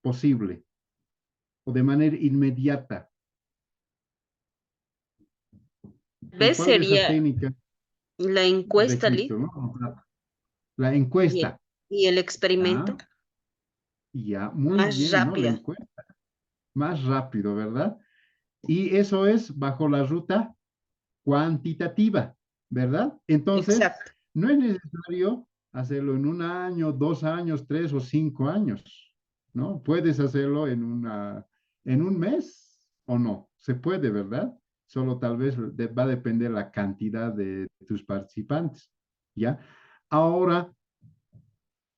posible o de manera inmediata? ¿Con ¿Ves? cuál de esas Sería técnicas la encuesta, Liz, registro, ¿no? La y encuesta. y el experimento Ya, ya, muy más bien, ¿no? La rápida. encuesta. Más rápido, ¿verdad? Y eso es bajo la ruta cuantitativa, ¿verdad? Entonces, Exacto. no es necesario hacerlo en 1 año, 2 años, 3 o 5 años, ¿no? Puedes hacerlo en un mes o no, se puede, ¿verdad? Solo tal vez va a depender la cantidad de tus participantes, ¿ya? Ahora,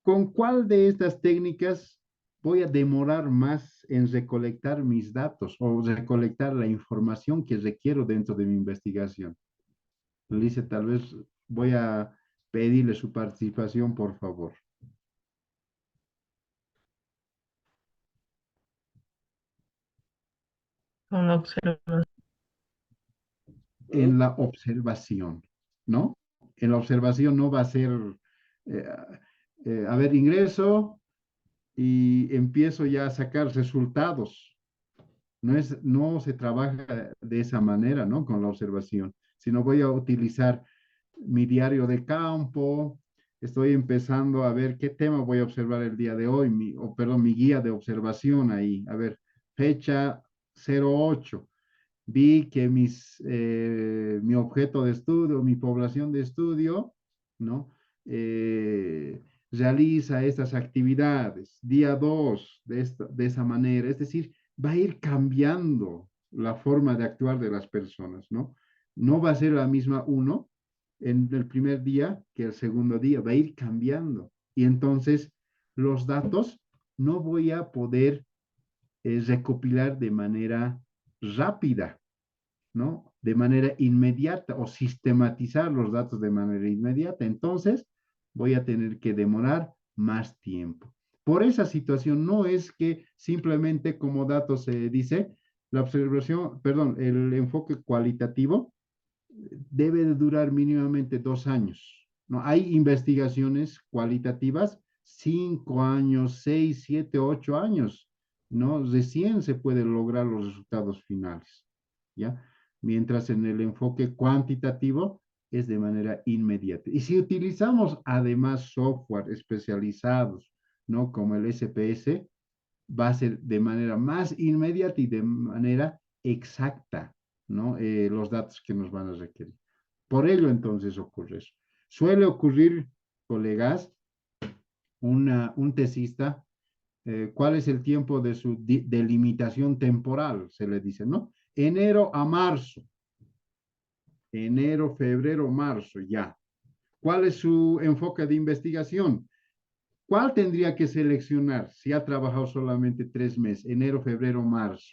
¿con cuál de estas técnicas voy a demorar más en recolectar mis datos o recolectar la información que requiero dentro de mi investigación? Lice, tal vez voy a pedirle su participación, por favor. Con la observación. En la observación, ¿no? En la observación no va a ser, eh, a ver, ingreso y empiezo ya a sacar resultados. No se trabaja de esa manera, ¿no? Con la observación, sino voy a utilizar mi diario de campo, estoy empezando a ver qué tema voy a observar el día de hoy, perdón, mi guía de observación ahí, a ver, fecha 08. Vi que mi objeto de estudio, mi población de estudio, ¿no? Realiza estas actividades, día 2, de esa manera, es decir, va a ir cambiando la forma de actuar de las personas, ¿no? No va a ser la misma uno en el primer día que el segundo día, va a ir cambiando. Y entonces los datos no voy a poder recopilar de manera rápida, ¿no? De manera inmediata o sistematizar los datos de manera inmediata. Entonces, voy a tener que demorar más tiempo. Por esa situación, no es que simplemente como datos se dice, la observación, perdón, el enfoque cualitativo debe de durar mínimamente 2 años, ¿no? Hay investigaciones cualitativas, 5 años, 6, 7, 8 años, ¿no? Recién se pueden lograr los resultados finales, ¿ya? Mientras en el enfoque cuantitativo es de manera inmediata. Y si utilizamos además software especializados, ¿no? Como el SPS, va a ser de manera más inmediata y de manera exacta, ¿no? Los datos que nos van a requerir. Por ello, entonces, ocurre eso. Suele ocurrir, colegas, un tesista, ¿cuál es el tiempo de su delimitación temporal? Se le dice, ¿no? Enero a marzo. Enero, febrero, marzo, ya. ¿Cuál es su enfoque de investigación? ¿Cuál tendría que seleccionar si ha trabajado solamente 3 meses, enero, febrero, marzo?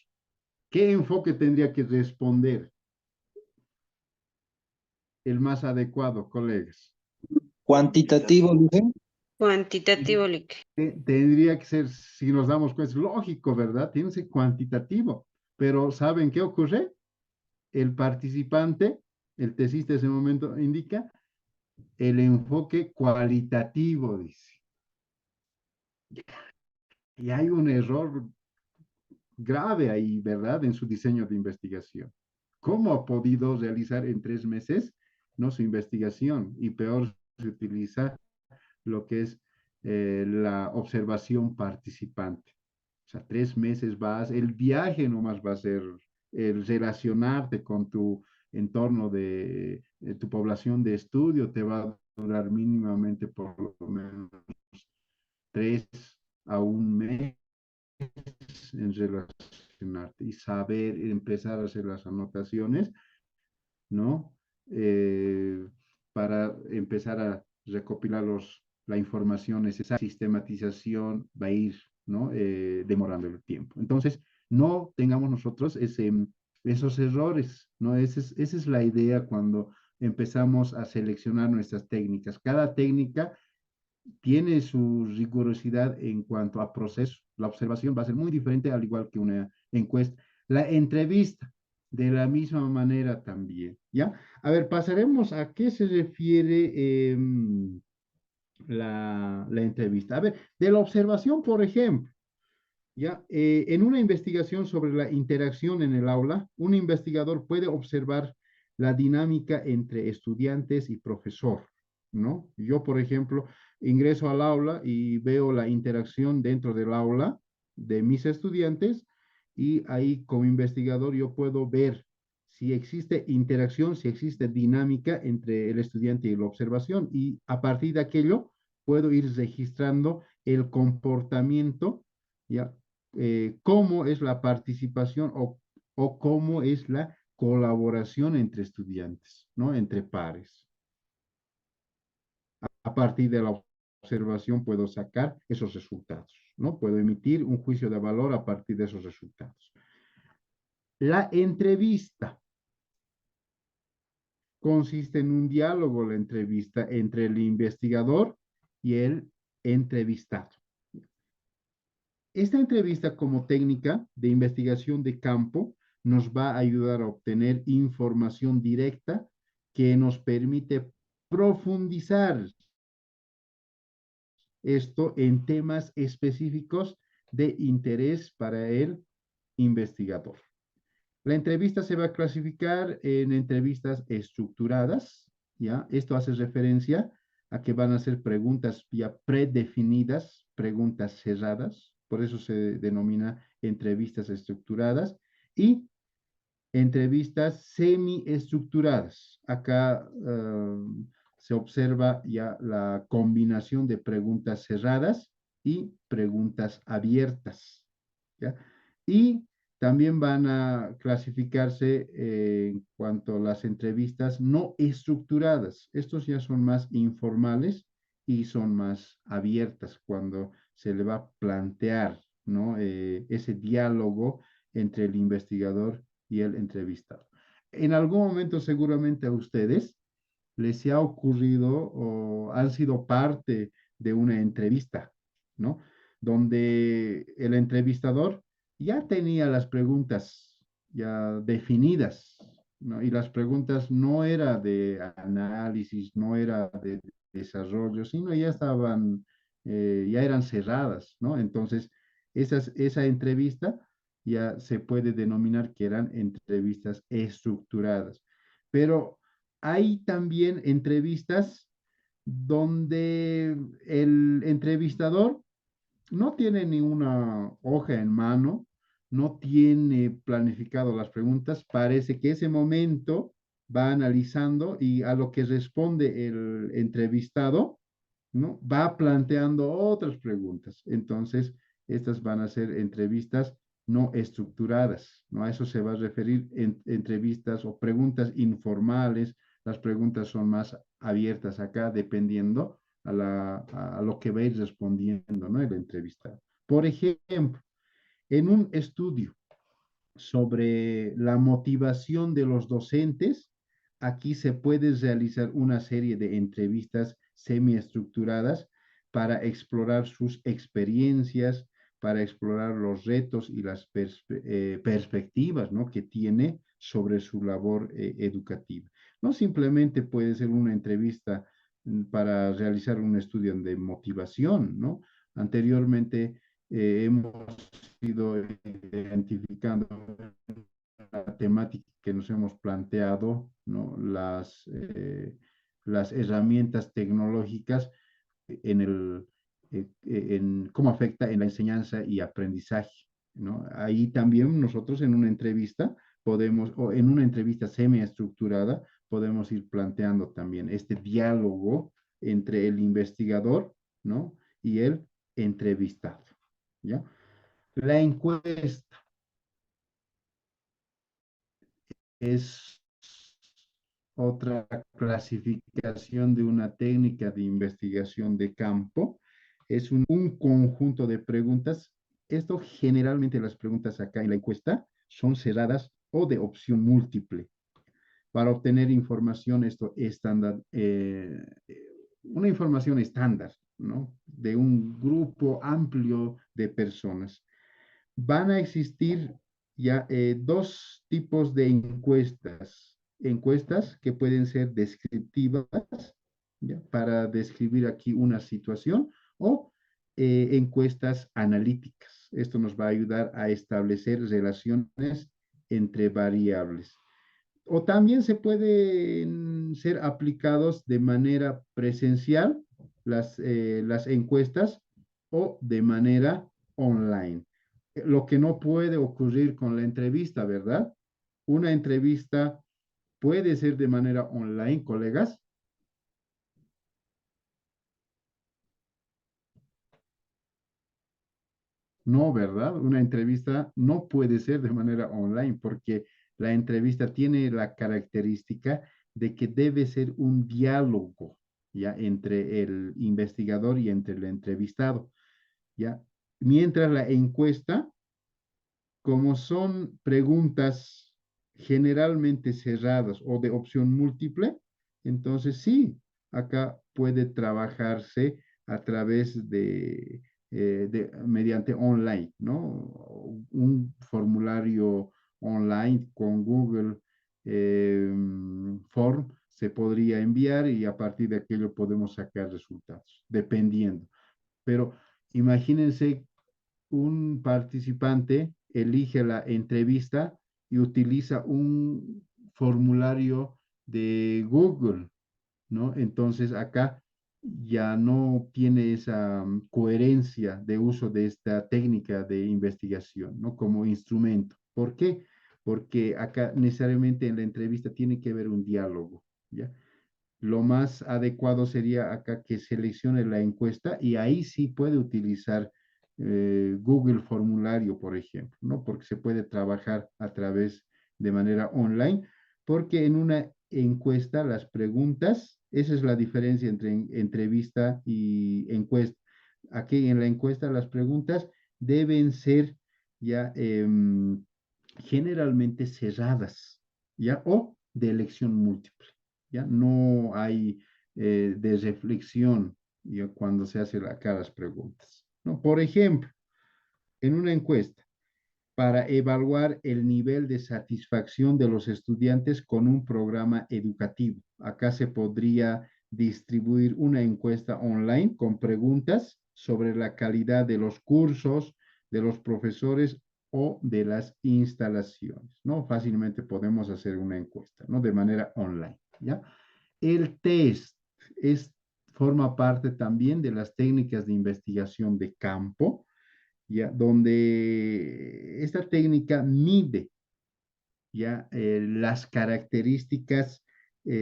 ¿Qué enfoque tendría que responder el más adecuado, colegas? Cuantitativo, dice. Cuantitativo, Lick. Tendría que ser, si nos damos cuenta, es lógico, ¿verdad? Tiene que ser cuantitativo. Pero ¿saben qué ocurre? El participante, el tesista en ese momento indica el enfoque cualitativo, dice. Y hay un error grave ahí, ¿verdad? En su diseño de investigación. ¿Cómo ha podido realizar en 3 meses, no, su investigación? Y peor, se utiliza lo que es la observación participante. O sea, 3 meses vas, el viaje nomás va a ser el relacionarte con tu entorno de tu población de estudio, te va a durar mínimamente por lo menos 3 a 1 mes en relacionarte y saber empezar a hacer las anotaciones, ¿no? Para empezar a recopilar la información necesaria, sistematización va a ir, ¿no? Demorando el tiempo. Entonces, no tengamos nosotros esos errores, ¿no? Esa es la idea cuando empezamos a seleccionar nuestras técnicas. Cada técnica tiene su rigurosidad en cuanto a proceso. La observación va a ser muy diferente, al igual que una encuesta. La entrevista, de la misma manera también, ¿ya? A ver, pasaremos a qué se refiere la entrevista. A ver, de la observación, por ejemplo, ¿ya? En una investigación sobre la interacción en el aula, un investigador puede observar la dinámica entre estudiantes y profesor, ¿no? Yo, por ejemplo, ingreso al aula y veo la interacción dentro del aula de mis estudiantes y ahí como investigador yo puedo ver si existe interacción, si existe dinámica entre el estudiante y la observación y a partir de aquello puedo ir registrando el comportamiento, ¿ya? Cómo es la participación o cómo es la colaboración entre estudiantes, ¿no? Entre pares. A partir de la observación puedo sacar esos resultados, ¿no? Puedo emitir un juicio de valor a partir de esos resultados. La entrevista consiste en un diálogo, la entrevista entre el investigador y el entrevistado. Esta entrevista como técnica de investigación de campo nos va a ayudar a obtener información directa que nos permite profundizar esto en temas específicos de interés para el investigador. La entrevista se va a clasificar en entrevistas estructuradas, ¿ya? Esto hace referencia a que van a ser preguntas ya predefinidas, preguntas cerradas, por eso se denomina entrevistas estructuradas, y entrevistas semiestructuradas. Acá se observa ya la combinación de preguntas cerradas y preguntas abiertas, ¿ya? Y también van a clasificarse en cuanto a las entrevistas no estructuradas. Estos ya son más informales y son más abiertas cuando se le va a plantear, ¿no? Ese diálogo entre el investigador y el entrevistado. En algún momento seguramente a ustedes les ha ocurrido o han sido parte de una entrevista, ¿no? Donde el entrevistador ya tenía las preguntas ya definidas, ¿no? Y las preguntas no era de análisis, no era de desarrollo, sino ya estaban, ya eran cerradas, ¿no? Entonces, esa entrevista ya se puede denominar que eran entrevistas estructuradas. Pero hay también entrevistas donde el entrevistador no tiene ni una hoja en mano, no tiene planificado las preguntas, parece que ese momento va analizando y a lo que responde el entrevistado, ¿no? Va planteando otras preguntas. Entonces, estas van a ser entrevistas no estructuradas, ¿no? A eso se va a referir en entrevistas o preguntas informales. Las preguntas son más abiertas acá, dependiendo a lo que va a ir respondiendo, ¿no? El entrevistado. Por ejemplo, en un estudio sobre la motivación de los docentes, aquí se puede realizar una serie de entrevistas semiestructuradas para explorar sus experiencias, para explorar los retos y las perspectivas, ¿no? que tiene sobre su labor educativa. No simplemente puede ser una entrevista para realizar un estudio de motivación, ¿no? Anteriormente hemos ido identificando la temática que nos hemos planteado, ¿no? Las herramientas tecnológicas en en cómo afecta en la enseñanza y aprendizaje, ¿no? Ahí también nosotros en una entrevista podemos, o en una entrevista semiestructurada, podemos ir planteando también este diálogo entre el investigador, ¿no? y el entrevistado, ¿ya? La encuesta es otra clasificación de una técnica de investigación de campo. Es un conjunto de preguntas. Esto generalmente las preguntas acá en la encuesta son cerradas o de opción múltiple. Para obtener información esto estándar, una información estándar, ¿no? De un grupo amplio de personas. Van a existir ya dos tipos de encuestas. Encuestas que pueden ser descriptivas, ¿ya? Para describir aquí una situación, o encuestas analíticas. Esto nos va a ayudar a establecer relaciones entre variables. O también se pueden ser aplicados de manera presencial las encuestas o de manera online. Lo que no puede ocurrir con la entrevista, ¿verdad? Una entrevista puede ser de manera online, colegas. No, ¿verdad? Una entrevista no puede ser de manera online porque la entrevista tiene la característica de que debe ser un diálogo, ¿ya? Entre el investigador y entre el entrevistado, ¿ya? Mientras la encuesta, como son preguntas generalmente cerradas o de opción múltiple, entonces sí, acá puede trabajarse a través mediante online, ¿no? Un formulario online con Google Form se podría enviar y a partir de aquello podemos sacar resultados, dependiendo. Pero imagínense un participante elige la entrevista y utiliza un formulario de Google, ¿no? Entonces acá ya no tiene esa coherencia de uso de esta técnica de investigación, ¿no? Como instrumento. ¿Por qué? Porque acá necesariamente en la entrevista tiene que haber un diálogo, ¿ya? Lo más adecuado sería acá que seleccione la encuesta y ahí sí puede utilizar Google Formulario, por ejemplo, ¿no? Porque se puede trabajar a través de manera online, porque en una encuesta las preguntas, esa es la diferencia entre entrevista y encuesta. Aquí en la encuesta las preguntas deben ser ya generalmente cerradas, ¿ya? O de elección múltiple. ¿Ya? No hay de reflexión, ¿ya? Cuando se hacen acá las preguntas, ¿no? Por ejemplo, en una encuesta, para evaluar el nivel de satisfacción de los estudiantes con un programa educativo. Acá se podría distribuir una encuesta online con preguntas sobre la calidad de los cursos, de los profesores o de las instalaciones, ¿no? Fácilmente podemos hacer una encuesta, ¿no? De manera online, ¿ya? El test forma parte también de las técnicas de investigación de campo, ¿ya? Donde esta técnica mide, ¿ya? Las características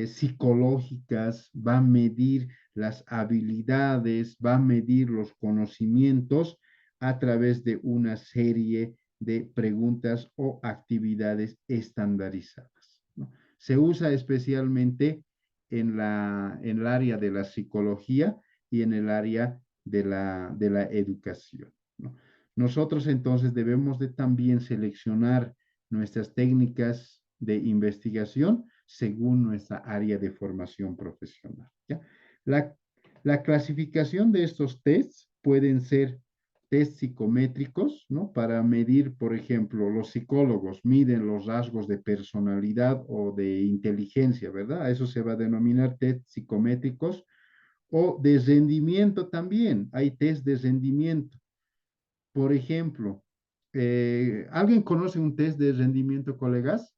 psicológicas, va a medir las habilidades, va a medir los conocimientos a través de una serie de preguntas o actividades estandarizadas, ¿no? Se usa especialmente en el área de la psicología y en el área de la educación, ¿no? Nosotros entonces debemos de también seleccionar nuestras técnicas de investigación según nuestra área de formación profesional, ¿ya? La clasificación de estos tests pueden ser test psicométricos, ¿no? Para medir, por ejemplo, los psicólogos miden los rasgos de personalidad o de inteligencia, ¿verdad? A eso se va a denominar test psicométricos, o de rendimiento también. Hay test de rendimiento. Por ejemplo, ¿alguien conoce un test de rendimiento, colegas?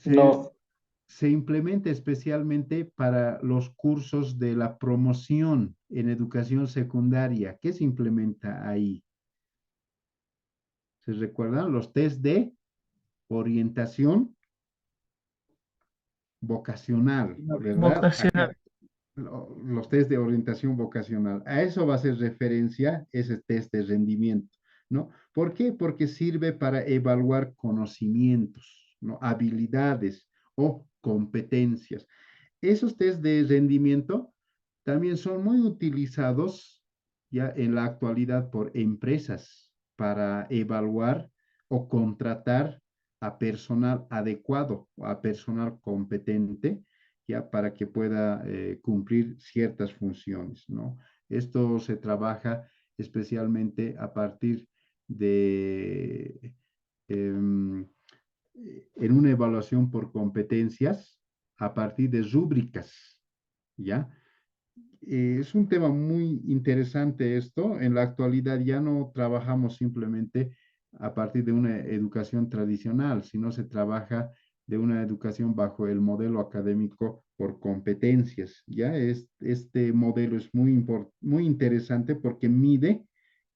No. Se implementa especialmente para los cursos de la promoción en educación secundaria. ¿Qué se implementa ahí? ¿Se recuerdan? Los test de orientación vocacional, ¿verdad? Vocacional. Acá, los test de orientación vocacional. A eso va a ser referencia ese test de rendimiento, ¿no? ¿Por qué? Porque sirve para evaluar conocimientos, ¿no? Habilidades o competencias. Esos test de rendimiento también son muy utilizados ya en la actualidad por empresas para evaluar o contratar a personal adecuado, a personal competente, ya para que pueda cumplir ciertas funciones, ¿no? Esto se trabaja especialmente a partir de en una evaluación por competencias a partir de rúbricas, ¿ya? Es un tema muy interesante esto. En la actualidad ya no trabajamos simplemente a partir de una educación tradicional, sino se trabaja de una educación bajo el modelo académico por competencias, ¿ya? Este modelo es muy interesante porque mide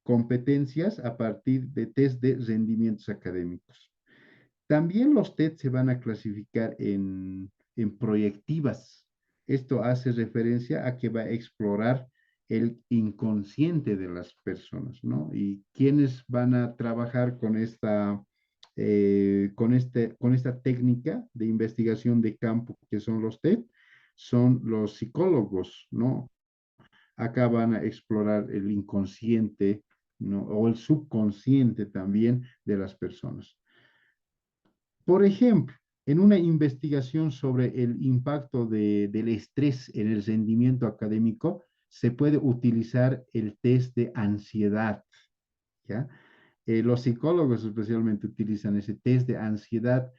competencias a partir de test de rendimientos académicos. También los TED se van a clasificar en proyectivas. Esto hace referencia a que va a explorar el inconsciente de las personas, ¿no? Y quienes van a trabajar con con esta técnica de investigación de campo que son los TED, son los psicólogos, ¿no? Acá van a explorar el inconsciente, ¿no? O el subconsciente también de las personas. Por ejemplo, en una investigación sobre el impacto del estrés en el rendimiento académico, se puede utilizar el test de ansiedad, ¿ya? Los psicólogos especialmente utilizan ese test de ansiedad,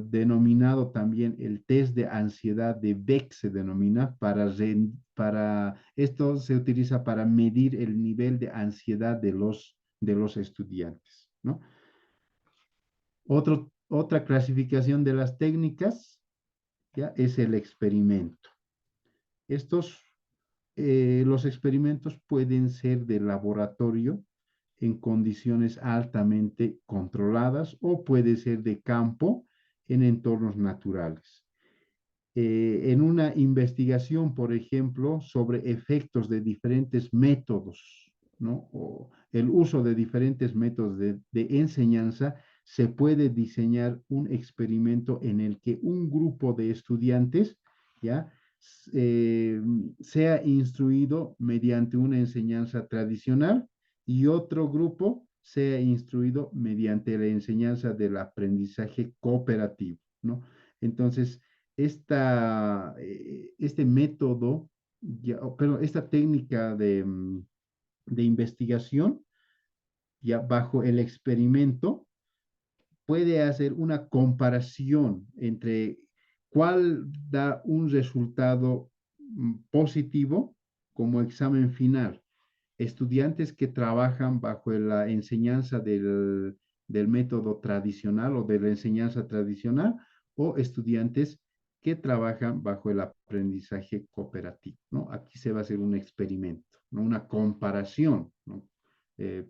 denominado también el test de ansiedad de Beck, se denomina, esto se utiliza para medir el nivel de ansiedad de los estudiantes, ¿no? Otra clasificación de las técnicas, ¿ya? Es el experimento. Los experimentos pueden ser de laboratorio en condiciones altamente controladas o puede ser de campo en entornos naturales. En una investigación, por ejemplo, sobre efectos de diferentes métodos, ¿no? O el uso de diferentes métodos de enseñanza, se puede diseñar un experimento en el que un grupo de estudiantes, ¿ya? Sea instruido mediante una enseñanza tradicional y otro grupo sea instruido mediante la enseñanza del aprendizaje cooperativo, ¿no? Entonces, este método pero esta técnica de investigación, ya bajo el experimento, puede hacer una comparación entre cuál da un resultado positivo como examen final. Estudiantes que trabajan bajo la enseñanza del método tradicional o de la enseñanza tradicional, o estudiantes que trabajan bajo el aprendizaje cooperativo, ¿no? Aquí se va a hacer un experimento, ¿no? Una comparación, ¿no?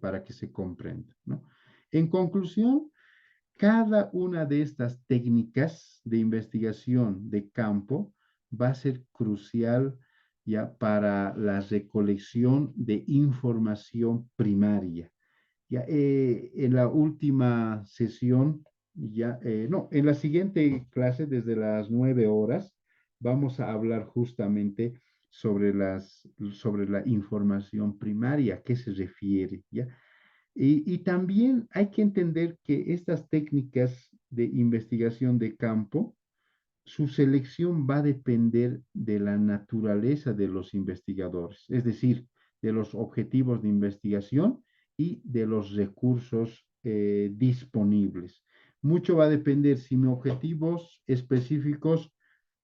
Para que se comprenda, ¿no? En conclusión, cada una de estas técnicas de investigación de campo va a ser crucial ya para la recolección de información primaria. Ya en la última sesión, en la siguiente clase, desde las 9 horas, vamos a hablar justamente sobre la información primaria, ¿a qué se refiere? ¿Ya? Y también hay que entender que estas técnicas de investigación de campo, su selección va a depender de la naturaleza de los investigadores, es decir, de los objetivos de investigación y de los recursos disponibles. Mucho va a depender si mis objetivos específicos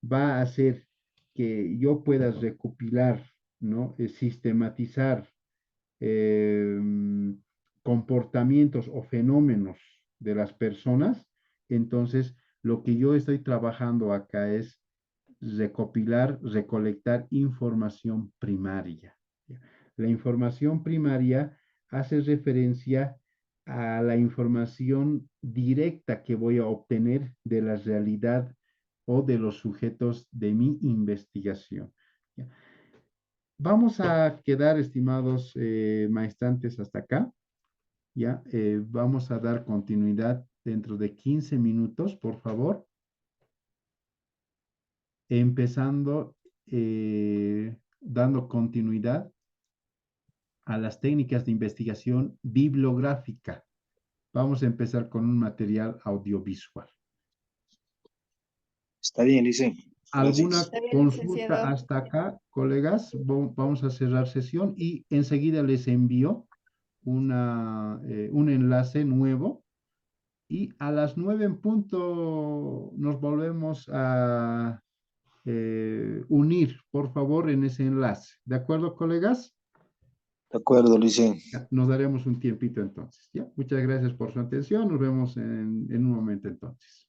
va a ser que yo pueda recopilar, ¿no? Sistematizar comportamientos o fenómenos de las personas. Entonces, lo que yo estoy trabajando acá es recolectar información primaria. La información primaria hace referencia a la información directa que voy a obtener de la realidad o de los sujetos de mi investigación. Vamos a quedar, estimados maestrantes, hasta acá. Ya, vamos a dar continuidad dentro de 15 minutos, por favor. Empezando, dando continuidad a las técnicas de investigación bibliográfica. Vamos a empezar con un material audiovisual. Está bien, Licen. ¿Alguna Está bien, consulta licenciado. hasta acá, colegas? Vamos a cerrar sesión y enseguida les envío un enlace nuevo y a las 9 en punto nos volvemos a unir, por favor, en ese enlace. ¿De acuerdo, colegas? De acuerdo, Licen. Ya, nos daremos un tiempito entonces. ¿Ya? Muchas gracias por su atención. Nos vemos en un momento entonces.